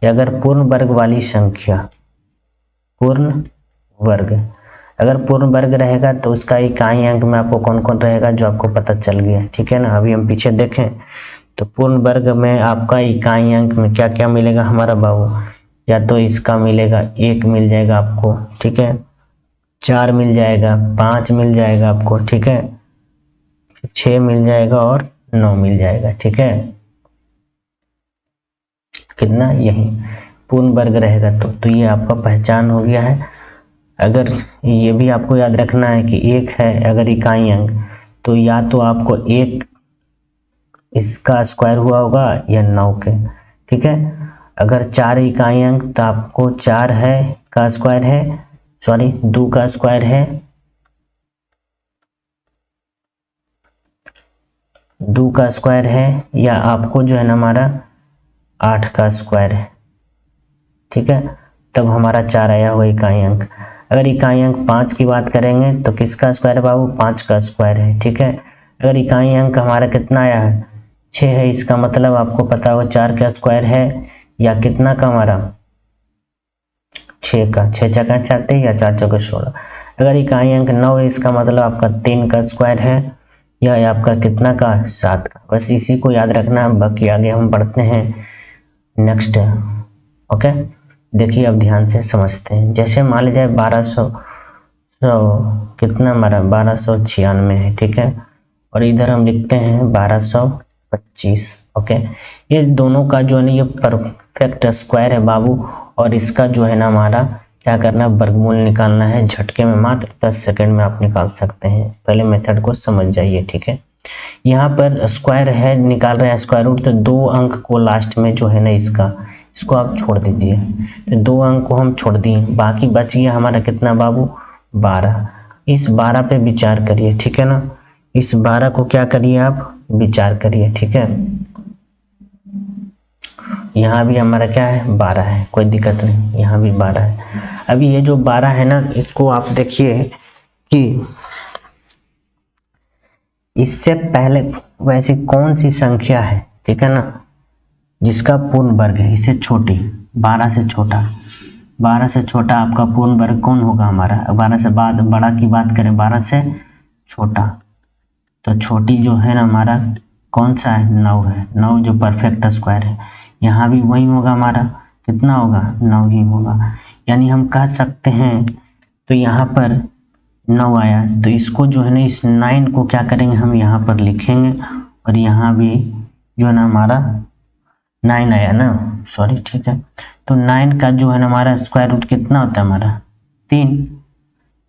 अगर पूर्ण वर्ग वाली संख्या, पूर्ण वर्ग, अगर पूर्ण वर्ग रहेगा तो उसका इकाई अंक में आपको कौन कौन रहेगा जो आपको पता चल गया। ठीक है ना, अभी हम पीछे देखें तो पूर्ण वर्ग में आपका इकाई अंक में क्या क्या मिलेगा हमारा बाबू, या तो इसका मिलेगा 1 मिल जाएगा आपको। ठीक है, 4 मिल जाएगा, 5 मिल जाएगा आपको। ठीक है, 6 मिल जाएगा और 9 मिल जाएगा। ठीक है, कितना, यही पूर्ण वर्ग रहेगा तो ये आपका पहचान हो गया है। अगर ये भी आपको याद रखना है कि 1 है अगर इकाई अंक, तो या तो आपको 1 इसका स्क्वायर हुआ होगा या 9 के। ठीक है, अगर 4 इकाई अंक तो आपको 4 है का स्क्वायर है, सॉरी 2 का स्क्वायर है, 2 का स्क्वायर है, या आपको जो है ना हमारा 8 का स्क्वायर है। ठीक है, तब हमारा 4 आया हुआ इकाई अंक। अगर इकाई अंक 5 की बात करेंगे तो किसका स्क्वायर है बाबू, 5 का स्क्वायर है। ठीक है, अगर इकाई अंक हमारा कितना आया है, 6 है, इसका मतलब आपको पता होगा 4 का स्क्वायर है या कितना का हमारा 6 का, 6 चौका 36 या 4 चौका 16। अगर इकाई अंक 9 है, इसका मतलब आपका 3 का स्क्वायर है या आपका कितना का, 7 का। बस इसी को याद रखना है, बाकी आगे हम बढ़ते हैं नेक्स्ट। ओके, देखिए अब ध्यान से समझते हैं। जैसे मान लीजिए 1200 कितना हमारा 1296 है। ठीक है, और इधर हम लिखते हैं 1225। ओके, ये दोनों का जो है ना ये परफेक्ट स्क्वायर है बाबू, और इसका जो है ना हमारा क्या करना है, वर्गमूल निकालना है। झटके में मात्र 10 सेकंड में आप निकाल सकते हैं, पहले मेथड को समझ जाइए, ठीक है। यहाँ पर स्क्वायर है, निकाल रहे हैं स्क्वायर रूट, तो 2 अंक को लास्ट में जो है ना इसको आप छोड़ दीजिए, तो 2 अंक को हम छोड़ दिए, बाकी बच गया हमारा कितना बाबू, 12। इस 12 पे विचार करिए, ठीक है ना, इस 12 को क्या करिए आप विचार करिए, ठीक है। यहाँ भी हमारा क्या है 12 है, कोई दिक्कत नहीं, यहाँ भी 12 है। अभी ये जो 12 है ना, इसको आप देखिए कि इससे पहले वैसी कौन सी संख्या है, ठीक है ना, जिसका पूर्ण वर्ग है इससे छोटी, 12 से छोटा, 12 से छोटा आपका पूर्ण वर्ग कौन होगा हमारा। 12 से बाद बड़ा की बात करें, 12 से छोटा, तो छोटी जो है ना हमारा कौन सा है, 9 है, 9 जो परफेक्ट स्क्वायर है। यहाँ भी वही होगा हमारा, कितना होगा 9 ही होगा, यानी हम कह सकते हैं, तो यहाँ पर 9 आया, तो इसको जो है ना इस 9 को क्या करेंगे हम यहाँ पर लिखेंगे, और यहाँ भी जो है ना हमारा 9 आया ना, सॉरी, ठीक है। तो 9 का जो है ना हमारा स्क्वायर रूट कितना होता है हमारा 3,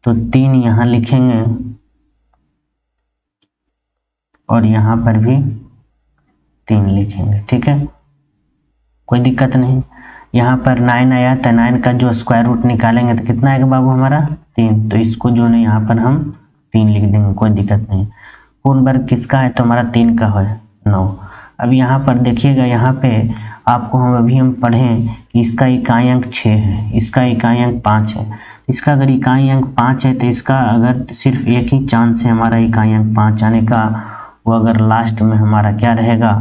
तो 3 यहाँ लिखेंगे, और यहाँ पर भी 3 लिखेंगे, ठीक है, कोई दिक्कत नहीं। यहाँ पर 9 आया, तो 9 का जो स्क्वायर रूट निकालेंगे तो कितना आएगा बाबू हमारा 3, तो इसको जो है यहाँ पर हम 3 लिख देंगे, कोई दिक्कत नहीं। पूर्ण वर्ग किसका है, तो हमारा 3 का है 9। अब यहाँ पर देखिएगा, यहाँ पे आपको हम पढ़ें कि इसका इकाई अंक 6 है, इसका इकाई अंक 5 है। इसका अगर इकाई अंक 5 है, तो इसका अगर सिर्फ एक ही चांस है हमारा इकाई अंक 5 आने का, वो अगर लास्ट में हमारा क्या रहेगा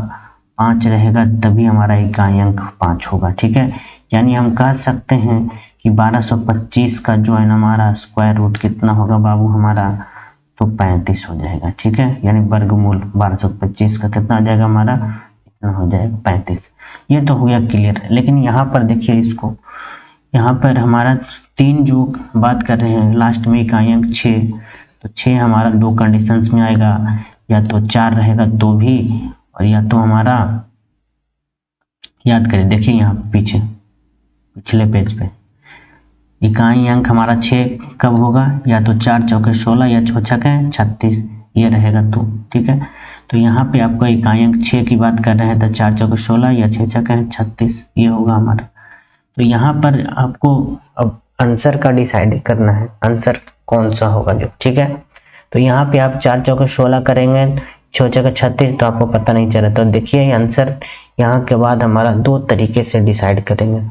5 रहेगा, तभी हमारा इकाई अंक 5 होगा, ठीक है। यानी हम कह सकते हैं कि 1225 का जो है ना हमारा स्क्वायर रूट कितना होगा बाबू हमारा, तो 35 हो जाएगा, ठीक है। यानी वर्गमूल 1225 का कितना हो जाएगा हमारा, इतना हो जाएगा 35। ये तो हो गया क्लियर। लेकिन यहाँ पर देखिए इसको, यहाँ पर हमारा 3 जो बात कर रहे हैं लास्ट में इकाई अंक 6, तो 6 हमारा 2 कंडीशंस में आएगा, या तो 4 रहेगा तो भी, और या तो हमारा याद करें, देखिए यहाँ पिछले पेज पे इकाई अंक हमारा 6 कब होगा, या तो 4 चौके 16 या 6 छक्के 36, ये रहेगा तो, ठीक है। तो यहाँ पे आपका इकाई अंक 6 की बात कर रहे हैं, तो 4 चौके 16 या 6 छक्के 36, ये होगा हमारा। तो यहाँ पर आपको अब आंसर का डिसाइड करना है, आंसर कौन सा होगा जो, ठीक है। तो यहाँ पे आप 4 चौके 16 करेंगे, 6 चौके 36, तो आपको पता नहीं चला। तो देखिए आंसर यहाँ के बाद हमारा 2 तरीके से डिसाइड करेंगे।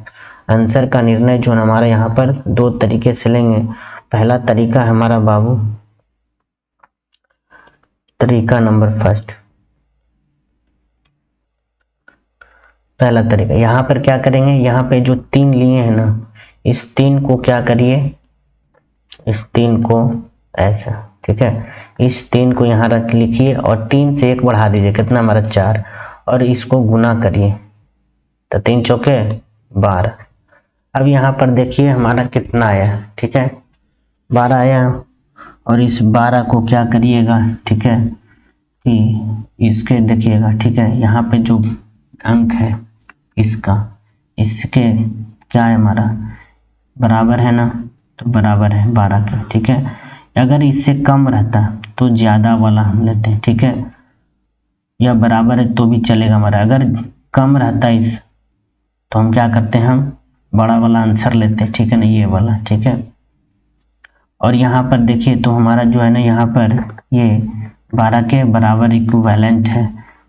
आंसर का निर्णय जो हमारा यहाँ पर 2 तरीके से लेंगे। पहला तरीका है हमारा बाबू, तरीका नंबर फर्स्ट, पहला तरीका, यहाँ पर क्या करेंगे, यहाँ पे जो 3 लिए हैं ना, इस 3 को क्या करिए, इस 3 को ऐसा, ठीक है, इस 3 को यहाँ रख लिखिए, और 3 से 1 बढ़ा दीजिए, कितना हमारा 4, और इसको गुना करिए, तो 3 चौके 12। अब यहाँ पर देखिए हमारा कितना आया, ठीक है, 12 आया, और इस 12 को क्या करिएगा, ठीक है, कि इसके देखिएगा, ठीक है, यहाँ पे जो अंक है इसका, इसके क्या है हमारा बराबर है ना, तो बराबर है 12 के, ठीक है। अगर इससे कम रहता तो ज़्यादा वाला हम लेते हैं, ठीक है, या बराबर है तो भी चलेगा हमारा। अगर कम रहता इस, तो हम क्या करते हैं, हम बड़ा वाला आंसर लेते हैं, ठीक है ना, ये वाला, ठीक है। और यहाँ पर देखिए तो हमारा जो है ना यहाँ पर ये 12 के बराबर इक्विवेलेंट है,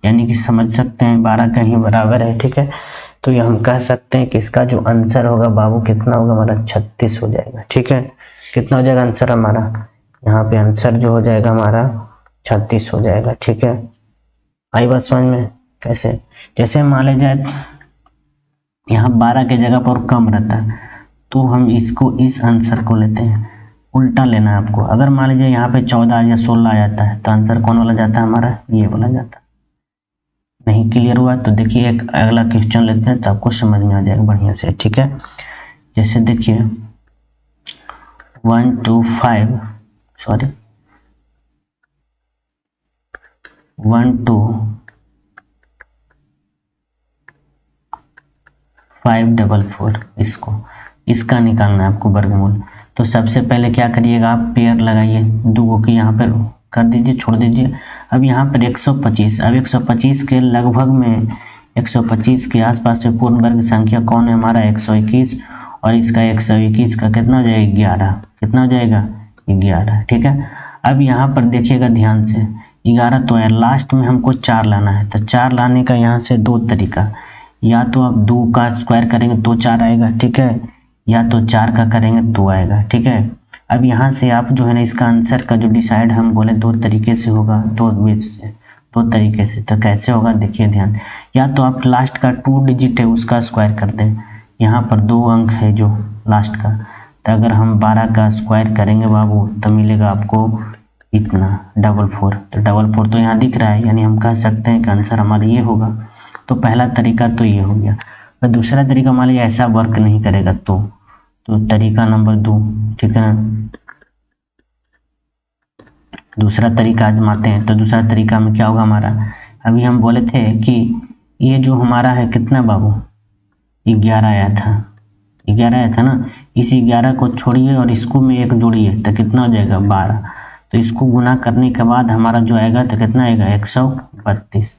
यानी कि समझ सकते हैं 12 का ही बराबर है, ठीक है। तो ये हम कह सकते हैं कि इसका जो आंसर होगा बाबू कितना होगा हमारा 36 हो जाएगा, ठीक है। कितना हो जाएगा आंसर हमारा, यहाँ पे आंसर जो हो जाएगा हमारा 36 हो जाएगा, ठीक है। आई बात समझ में कैसे, जैसे मान ले जाए यहाँ 12 के जगह पर कम रहता है, तो हम इसको इस आंसर को लेते हैं, उल्टा लेना है आपको। अगर मान लीजिए यहाँ पे 14 या 16 आ जाता है, तो आंसर कौन वाला जाता है हमारा, ये वाला जाता है। नहीं क्लियर हुआ तो देखिए एक अगला क्वेश्चन लेते हैं, तो आपको समझ में आ जाएगा बढ़िया से, ठीक है। जैसे देखिए 1 2 5 सॉरी 1 2 544, इसका निकालना है आपको वर्गमूल। तो सबसे पहले क्या करिएगा, आप पेयर लगाइए, दो की यहाँ पर कर दीजिए, छोड़ दीजिए। अब यहाँ पर 125, अब 125 के लगभग में 125 के आसपास से पूर्ण वर्ग संख्या कौन है हमारा, 121, और इसका 121 का कितना हो जाएगा, 11, कितना हो जाएगा, 11, ठीक है। अब यहाँ पर देखिएगा ध्यान से, 11 तो है, लास्ट में हमको 4 लाना है। तो 4 लाने का यहाँ से दो तरीका, या तो आप 2 का स्क्वायर करेंगे तो 4 आएगा, ठीक है, या तो 4 का करेंगे तो आएगा, ठीक है। अब यहाँ से आप जो है ना इसका आंसर का जो डिसाइड हम बोले दो तरीके से होगा, दो तरीके से। तो कैसे होगा देखिए ध्यान, या तो आप लास्ट का 2 डिजिट है उसका स्क्वायर कर दें, यहाँ पर 2 अंक है जो लास्ट का, तो अगर हम 12 का स्क्वायर करेंगे बाबू तो मिलेगा आपको इतना 44। तो 44 तो यहाँ दिख रहा है, यानी हम कह सकते हैं कि आंसर हमारा ये होगा। तो पहला तरीका तो ये हो गया। और दूसरा तरीका मान लीजिए ऐसा वर्क नहीं करेगा तो तरीका नंबर 2, ठीक है ना, दूसरा तरीका आजमाते हैं। तो दूसरा तरीका में क्या होगा हमारा, अभी हम बोले थे कि ये जो हमारा है कितना बाबू, 11 आया था, 11 आया था ना, इस 11 को छोड़िए और इसको में एक जोड़िए तो कितना हो जाएगा, 12। तो इसको गुना करने के बाद हमारा जो आएगा तो कितना आएगा, 132।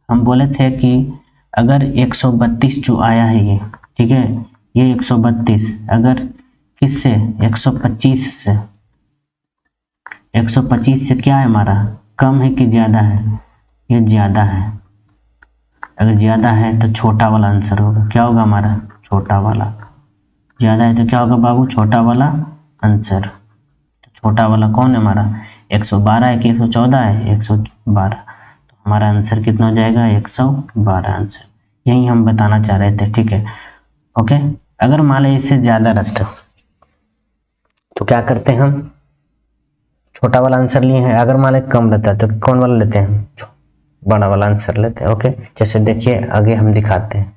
हम बोले थे कि अगर 132 जो आया है ये, ठीक है, ये 132 अगर किससे, 125 से, 125 से क्या है हमारा, कम है कि ज़्यादा है, ये ज़्यादा है। अगर ज़्यादा है तो छोटा वाला आंसर होगा, क्या होगा हमारा, छोटा वाला। ज़्यादा है तो क्या होगा बाबू, छोटा वाला आंसर। तो छोटा वाला कौन है हमारा, 112 है कि 114 है, 112। तो हमारा आंसर कितना हो जाएगा, 112 आंसर। यही हम बताना चाह रहे थे, ठीक है, ओके। अगर मान लीजिए इससे ज़्यादा रहता तो क्या करते हैं, हम छोटा वाला आंसर लिए हैं। अगर मान लीजिए कम रहता है तो कौन वाला लेते हैं, बड़ा वाला आंसर लेते हैं, ओके। जैसे देखिए आगे हम दिखाते हैं,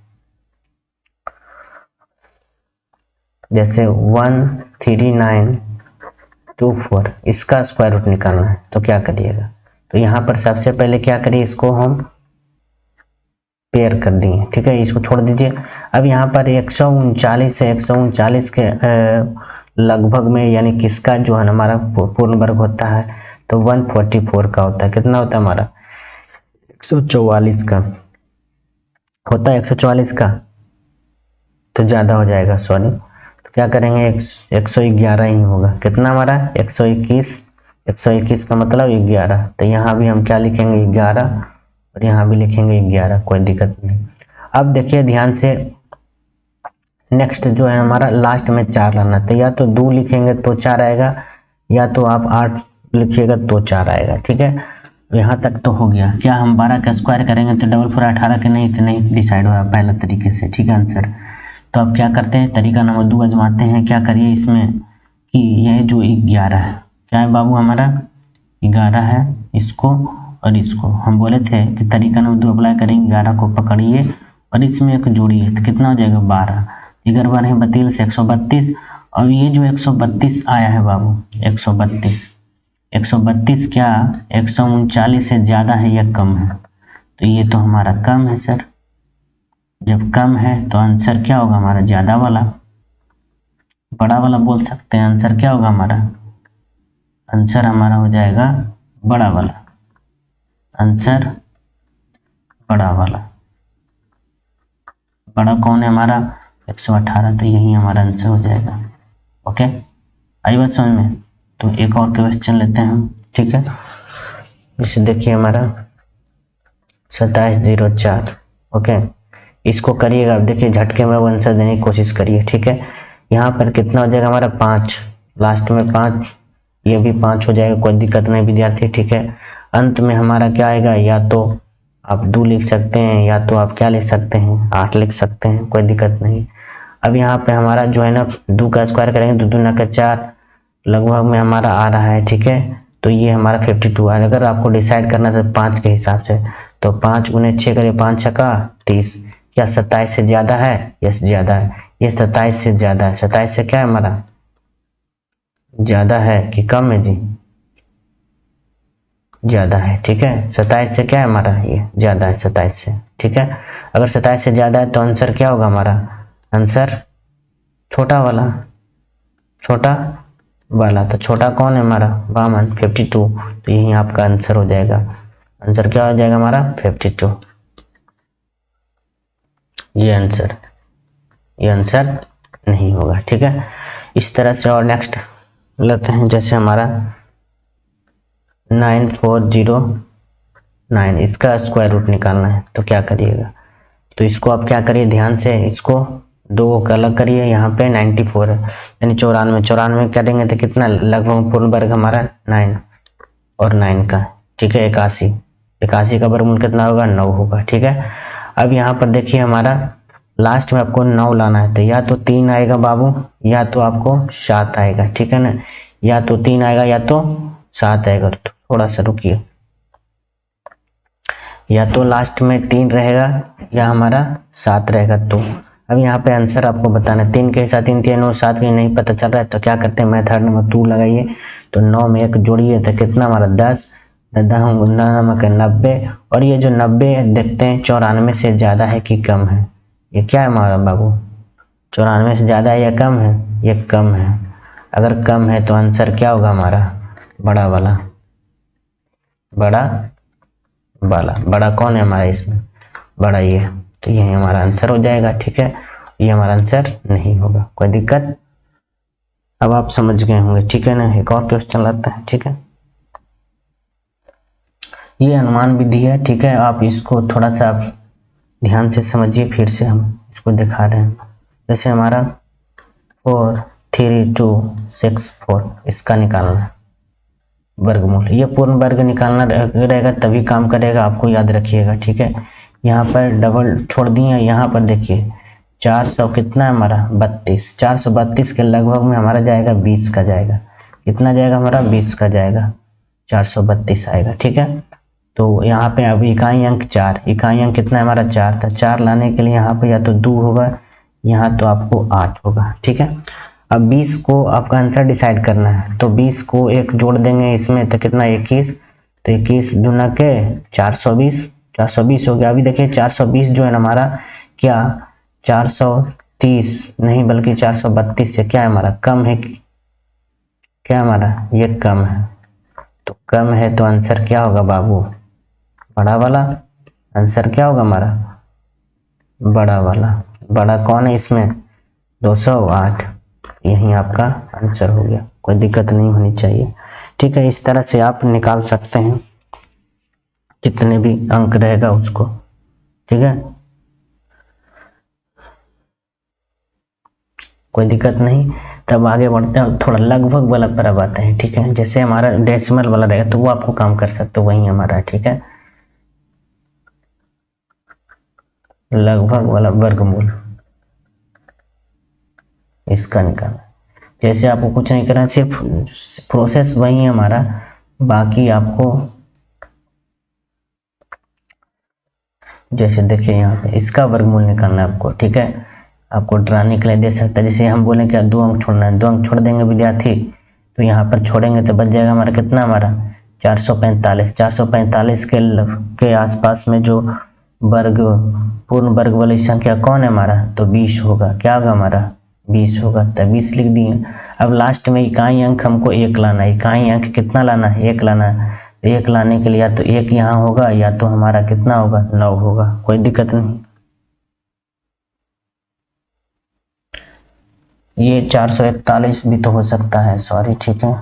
जैसे 13924 इसका स्क्वायर रूट निकालना है। तो क्या करिएगा, तो यहाँ पर सबसे पहले क्या करिए, इसको हम पेयर कर दिए, ठीक है, इसको छोड़ दीजिए। अब यहाँ पर 139 है, 139 के लगभग में, यानी किसका जो है हमारा पूर्ण वर्ग होता है, तो 144 का होता है। कितना होता है हमारा, 144 का होता है, 144 का तो ज़्यादा हो जाएगा, सॉरी। तो क्या करेंगे, 111 ही होगा। कितना हमारा, 121, 121 का मतलब 11। तो यहाँ भी हम क्या लिखेंगे, 11, और यहाँ भी लिखेंगे 11, कोई दिक्कत नहीं। अब देखिए ध्यान से, नेक्स्ट जो है हमारा लास्ट में 4 लाना। तो या तो 2 लिखेंगे तो 4 आएगा, या तो आप 8 लिखिएगा तो 4 आएगा, ठीक है। यहाँ तक तो हो गया। क्या हम 12 का स्क्वायर करेंगे तो 44 18 के नहीं, तो नहीं डिसाइड हुआ पहला तरीके से, ठीक है आंसर। तो अब क्या करते हैं, तरीका नंबर 2 आजमाते हैं। क्या करिए इसमें कि यह जो 11 है, क्या है बाबू हमारा, 11 है, इसको और इसको हम बोले थे कि तरीका नंबर 2 अप्लाई करेंगे, 11 को पकड़िए और इसमें एक जोड़िए तो कितना हो जाएगा, 12। 11 12 32 से 132। और ये जो 132 आया है बाबू, 132 क्या 139 से ज़्यादा है या कम है, तो ये तो हमारा कम है सर। जब कम है तो आंसर क्या होगा हमारा, ज़्यादा वाला, बड़ा वाला बोल सकते हैं। आंसर क्या होगा हमारा, आंसर हमारा हो जाएगा बड़ा वाला, आंसर बड़ा वाला। बड़ा कौन है हमारा, 118। तो यही हमारा आंसर हो जाएगा, ओके। आई बात समझ में। तो एक और क्वेश्चन लेते हैं हम, ठीक है। इसे देखिए हमारा 2704, ओके। इसको करिएगा, देखिए झटके में आंसर देने की कोशिश करिए, ठीक है। यहाँ पर कितना हो जाएगा हमारा, 5, लास्ट में 5, ये भी 5 हो जाएगा, कोई दिक्कत नहीं विद्यार्थी, ठीक है। अंत में हमारा क्या आएगा, या तो आप 2 लिख सकते हैं, या तो आप क्या लिख सकते हैं, 8 लिख सकते हैं, कोई दिक्कत नहीं। अब यहाँ पे हमारा जो है ना 2 का स्क्वायर करेंगे तो 2 दूना का 4 लगभग में हमारा आ रहा है, ठीक है। तो ये हमारा 52 है। अगर आपको डिसाइड करना था 5 के हिसाब से, तो 5 गुने 6 करिए, 5 छक्का 30। क्या 27 से ज़्यादा है, यस ज़्यादा है, ये 27 से ज़्यादा है। 27 से क्या है हमारा, ज़्यादा है कि कम है जी, ज़्यादा है, ठीक है। 27 से क्या है हमारा, ये ज़्यादा है 27 से, ठीक है। अगर 27 से ज़्यादा है तो आंसर क्या होगा हमारा, आंसर छोटा वाला, तो छोटा कौन है हमारा, वामन 52, तो यही आपका आंसर हो जाएगा। आंसर क्या हो जाएगा हमारा 52, ये आंसर नहीं होगा। ठीक है, इस तरह से। और नेक्स्ट लेते हैं, जैसे हमारा 9409, इसका स्क्वायर रूट निकालना है, तो क्या करिएगा, तो इसको आप क्या करिए, ध्यान से इसको दो का अलग करिए। यहाँ पे 94 है यानी 94 करेंगे तो कितना, लगभग पूर्ण वर्ग हमारा 9 और 9 का, ठीक है 81 का वर्गमूल कितना होगा, 9 होगा। ठीक है, अब यहाँ पर देखिए हमारा लास्ट में आपको 9 लाना है, तो या तो 3 आएगा बाबू, या तो आपको 7 आएगा। ठीक है ना, या तो 3 आएगा या तो 7 आएगा। तो थोड़ा सा रुकिए, या तो लास्ट में 3 रहेगा या हमारा 7 रहेगा। तो अब यहाँ पे आंसर आपको बताना है, 3 के साथ 3 3 9 7 के नहीं पता चल रहा है, तो क्या करते हैं, मेथड नंबर 2 लगाइए। तो 9 में 1 जोड़िए तो कितना हमारा 10, 90, और ये जो 90 देखते हैं 94 से ज़्यादा है कि कम है, ये क्या है हमारा बाबू, 94 से ज़्यादा है या कम है, ये कम है। अगर कम है तो आंसर क्या होगा हमारा, बड़ा वाला, बड़ा कौन है हमारा इसमें, बड़ा ये, तो ये हमारा आंसर हो जाएगा। ठीक है, ये हमारा आंसर नहीं होगा, कोई दिक्कत, अब आप समझ गए होंगे। ठीक है ना, एक और क्वेश्चन लाते हैं। ठीक है, ये अनुमान विधि है। ठीक है, आप इसको थोड़ा सा आप ध्यान से समझिए, फिर से हम इसको दिखा रहे हैं। जैसे हमारा 4 3 2 6 4, इसका निकालना है वर्गमूल, ये पूर्ण वर्ग निकालना रहेगा तभी काम करेगा, आपको याद रखिएगा। ठीक है, यहाँ पर डबल छोड़ दिए, यहाँ पर देखिए 400 कितना है हमारा 32, 432 के लगभग में हमारा जाएगा 20 का जाएगा, कितना जाएगा हमारा 20 का जाएगा, 432 आएगा। ठीक है, तो यहाँ पे अब इकाई अंक 4, इकाई अंक कितना है हमारा 4 था, 4 लाने के लिए यहाँ पे या तो 2 होगा, यहाँ तो आपको 8 होगा। ठीक है, अब 20 को आपका आंसर डिसाइड करना है, तो 20 को एक जोड़ देंगे इसमें तो कितना 21, तो 21 दूना के 420 हो गया। अभी देखिए 420 जो है ना हमारा क्या 430 नहीं बल्कि 432 से क्या है हमारा कम है, क्या हमारा ये कम है, तो कम है तो आंसर क्या होगा बाबू, बड़ा वाला। आंसर क्या होगा हमारा, बड़ा वाला। बड़ा कौन है इसमें 208, यही आपका आंसर हो गया, कोई दिक्कत नहीं होनी चाहिए। ठीक है, इस तरह से आप निकाल सकते हैं जितने भी अंक रहेगा उसको। ठीक है, कोई दिक्कत नहीं। तब आगे बढ़ते हैं, थोड़ा लगभग वाला पर अब आते हैं। ठीक है, जैसे हमारा डेसिमल वाला रहेगा तो वो आपको काम कर सकते हो, वही हमारा। ठीक है, लगभग वाला वर्गमूल इसका निकालना, जैसे आपको कुछ नहीं करना, सिर्फ प्रोसेस वही है हमारा, बाकी आपको जैसे देखिए यहाँ पे इसका वर्गमूल निकालना है आपको। ठीक है, आपको डराने के लिए दे सकता है, जैसे हम बोलें क्या 2 अंक छोड़ना है, 2 अंक छोड़ देंगे विद्यार्थी, तो यहाँ पर छोड़ेंगे तो बच जाएगा हमारा कितना, हमारा 445 के आसपास में जो वर्ग पूर्ण वर्ग वाली संख्या कौन है हमारा, तो 20 होगा। क्या होगा हमारा 20 होगा, तो 20 लिख दिए। अब लास्ट में इकाई अंक हमको 1 लाना है, इकाई अंक कितना लाना है 1 लाना है, 1 लाने के लिए या तो 1 यहाँ होगा या तो हमारा कितना होगा 9 होगा, कोई दिक्कत नहीं। ये 441 भी तो हो सकता है, सॉरी। ठीक है,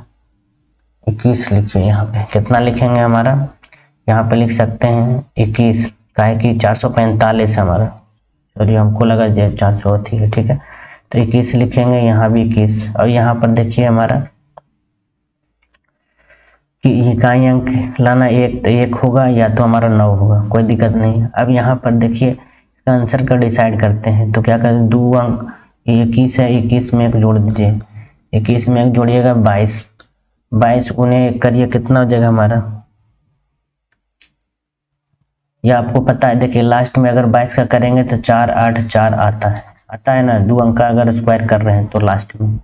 21 लिखिए, यहाँ पे कितना लिखेंगे हमारा, यहाँ पे लिख सकते हैं 21, काहे कि 445 हमारा, सॉरी हमको लगा 400 थी। ठीक है, तो 21 लिखेंगे, यहाँ भी 21, और यहाँ पर देखिए हमारा कि इकाई अंक लाना 1 तो 1 होगा या तो हमारा 9 होगा, कोई दिक्कत नहीं। अब यहाँ पर देखिए इसका आंसर का डिसाइड करते हैं, तो क्या करें 2 अंक 21 है, 21 में 1 जोड़ दीजिए, 21 में 1 जोड़िएगा 22 गुने करिए कितना हो जाएगा हमारा, यह आपको पता है। देखिए लास्ट में अगर 22 का करेंगे तो 4 8 4 आता है ना, 2 अंक का अगर स्क्वायर कर रहे हैं तो लास्ट में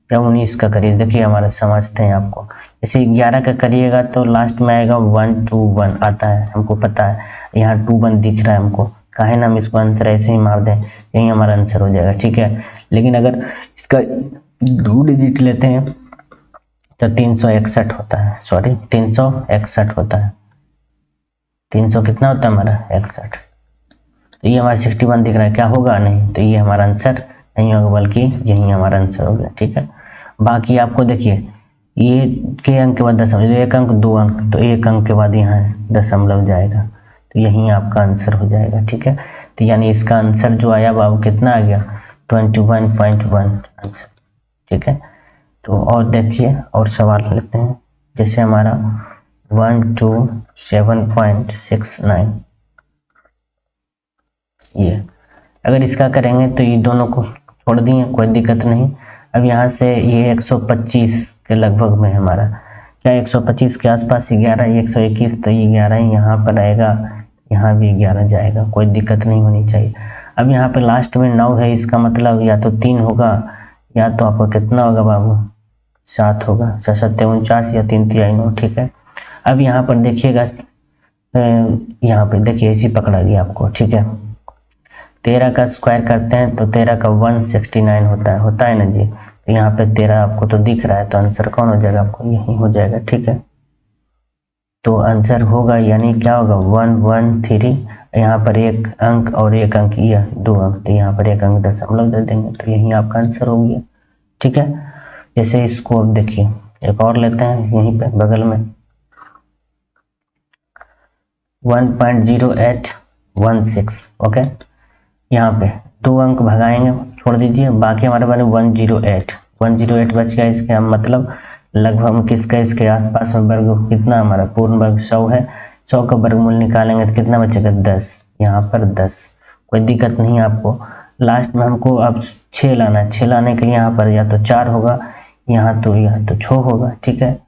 या 19 का करिए, देखिए हमारे समझते हैं आपको। जैसे 11 का करिएगा तो लास्ट में आएगा 1 2 1 आता है, हमको पता है, यहाँ 2 1 दिख रहा है हमको, काहे ना हम इसको आंसर ऐसे ही मार दें, यही हमारा आंसर हो जाएगा, ठीक है। लेकिन अगर इसका 2 डिजिट लेते हैं तो 361 होता है, सॉरी 361 होता है। 300 कितना होता है हमारा 61, तो ये हमारा 61 दिख रहा है, क्या होगा नहीं, तो ये हमारा आंसर नहीं होगा बल्कि यही हमारा आंसर हो गया, ठीक है। बाकी आपको देखिए ये के अंक के बाद दशमलव, 1 अंक 2 अंक, तो 1 अंक के बाद यहाँ दशमलव जाएगा, तो यही आपका आंसर हो जाएगा, ठीक है। तो यानी इसका आंसर जो आया बाबू कितना आ गया 21.1 आंसर, ठीक है। तो और देखिए और सवाल लेते हैं, जैसे हमारा 127.69, ये अगर इसका करेंगे तो ये दोनों को छोड़ दिए, कोई दिक्कत नहीं। अब यहाँ से ये 125 के लगभग में हमारा क्या 125 के आसपास 11, 121, तो ये 11 यहाँ पर आएगा, यहाँ भी 11 जाएगा, कोई दिक्कत नहीं होनी चाहिए। अब यहाँ पे लास्ट में 9 है, इसका मतलब या तो 3 होगा या तो आपका कितना होगा बाबू 7 होगा, 7 7 49 या 3 3 9, ठीक है। अब यहाँ पर देखिएगा, यहाँ पे देखिए इसी पकड़ा गया आपको, ठीक है। 13 का स्क्वायर करते हैं तो 13 का 169 होता है ना जी। तो यहाँ पे 13 आपको तो दिख रहा है, तो आंसर कौन हो जाएगा आपको यही हो जाएगा, ठीक है। तो आंसर होगा यानी क्या होगा 113, यहाँ पर 1 अंक और 1 अंक ये 2 अंक, तो यहाँ पर 1 अंक दशमलव दे देंगे, तो यही आपका आंसर हो गया, ठीक है। जैसे इसको अब देखिए एक और लेते हैं यहीं पे बगल में 1.0816, ओके। यहाँ पे 2 अंक भगाएंगे, छोड़ दीजिए, बाकी हमारे बने 108 बच गया। इसके हम मतलब लगभग हम किसका इसके आसपास में वर्ग कितना हमारा पूर्ण वर्ग 100 है, 100 का वर्गमूल निकालेंगे तो कितना बचेगा 10, यहाँ पर 10, कोई दिक्कत नहीं है आपको। लास्ट में हमको अब 6 लाना है, 6 लाने के लिए यहाँ पर या तो 4 होगा, यहाँ तो 6 होगा, ठीक है।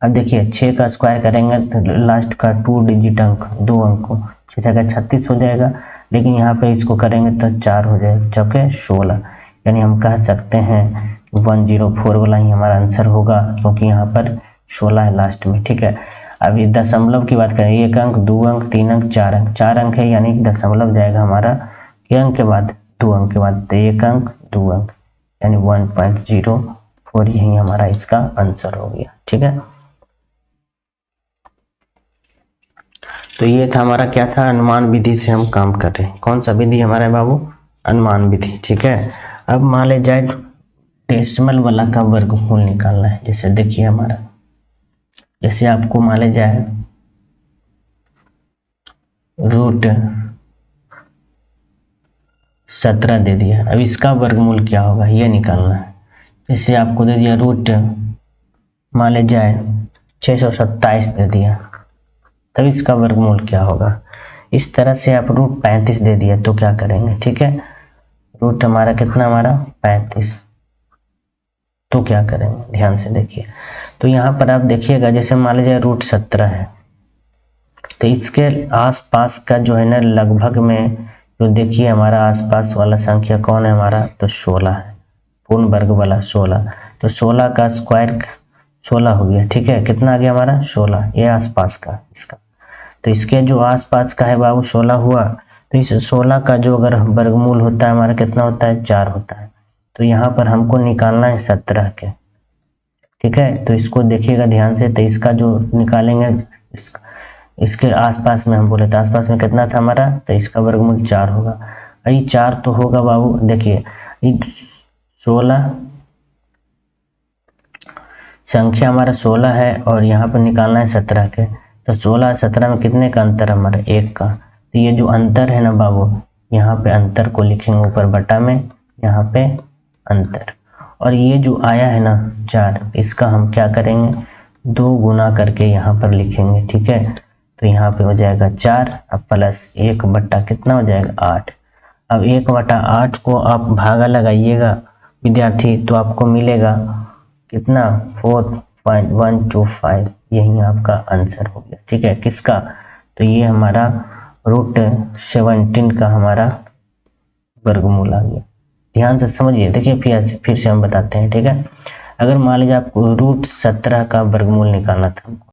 अब देखिए 6 का स्क्वायर करेंगे तो लास्ट का 2 डिजिट अंक 2 अंक को 6 जगह 36 हो जाएगा, लेकिन यहाँ पे इसको करेंगे तो 4 हो जाएगा, चौके 16, यानी हम कह सकते हैं 104 वाला ही हमारा आंसर होगा, क्योंकि यहाँ पर 16 है लास्ट में, ठीक है। अब ये दशमलव की बात करें, 1 अंक 2 अंक 3 अंक 4 अंक है, यानी दशमलव जाएगा हमारा के अंक के बाद 2 अंक के बाद, तो 1 अंक 2 अंक यानी 1.04, यही हमारा इसका आंसर हो गया, ठीक है। तो ये था हमारा क्या था, अनुमान विधि से हम काम कर रहे हैं। कौन सा विधि हमारा बाबू, अनुमान विधि, ठीक है। अब मान ले जाए डेसिमल वाला का वर्गमूल निकालना है, जैसे देखिए हमारा, जैसे आपको मान ले जाए √17 दे दिया, अब इसका वर्गमूल क्या होगा ये निकालना है। जैसे आपको दे दिया मान ले जाए 627 दे दिया, तब इसका वर्गमूल क्या होगा। इस तरह से आप √35 दे दिया तो क्या करेंगे, ठीक है। रूट हमारा कितना हमारा 35, तो क्या करेंगे ध्यान से देखिए। तो यहाँ पर आप देखिएगा जैसे मान लीजिए √17 है, तो इसके आसपास का जो है ना लगभग में, जो देखिए हमारा आसपास वाला संख्या कौन है हमारा, तो 16 है, पूर्ण वर्ग वाला 16, तो 16 का स्क्वायर 16 हो गया, ठीक है। कितना आ गया हमारा 16, ये आसपास का इसका, तो इसके जो आसपास का है बाबू 16 हुआ, तो इस 16 का जो अगर वर्गमूल होता है हमारा कितना होता है 4 होता है, तो यहाँ पर हमको निकालना है 17 के, ठीक है। तो इसको देखिएगा ध्यान से, तो इसका जो निकालेंगे इसके आसपास में हम बोले तो आसपास में कितना था हमारा, तो इसका वर्गमूल 4 होगा, अरे 4 तो होगा बाबू, देखिए 16 संख्या हमारा 16 है और यहाँ पर निकालना है 17 के, तो 16 17 में कितने का अंतर हमारा 1 का, तो ये जो अंतर है ना बाबू, यहाँ पे अंतर को लिखेंगे ऊपर बटा में, यहाँ पे अंतर, और ये जो आया है ना 4, इसका हम क्या करेंगे 2 गुना करके यहाँ पर लिखेंगे, ठीक है। तो यहाँ पे हो जाएगा 4 अब प्लस 1 बट्टा कितना हो जाएगा 8। अब 1/8 को आप भागा लगाइएगा विद्यार्थी, तो आपको मिलेगा कितना 4.125, यही आपका आंसर हो गया, ठीक है। किसका, तो ये हमारा √17 का हमारा वर्गमूल आ गया। ध्यान से समझिए, देखिए फिर से हम बताते हैं, ठीक है। अगर मान लीजिए आपको √17 का वर्गमूल निकालना था,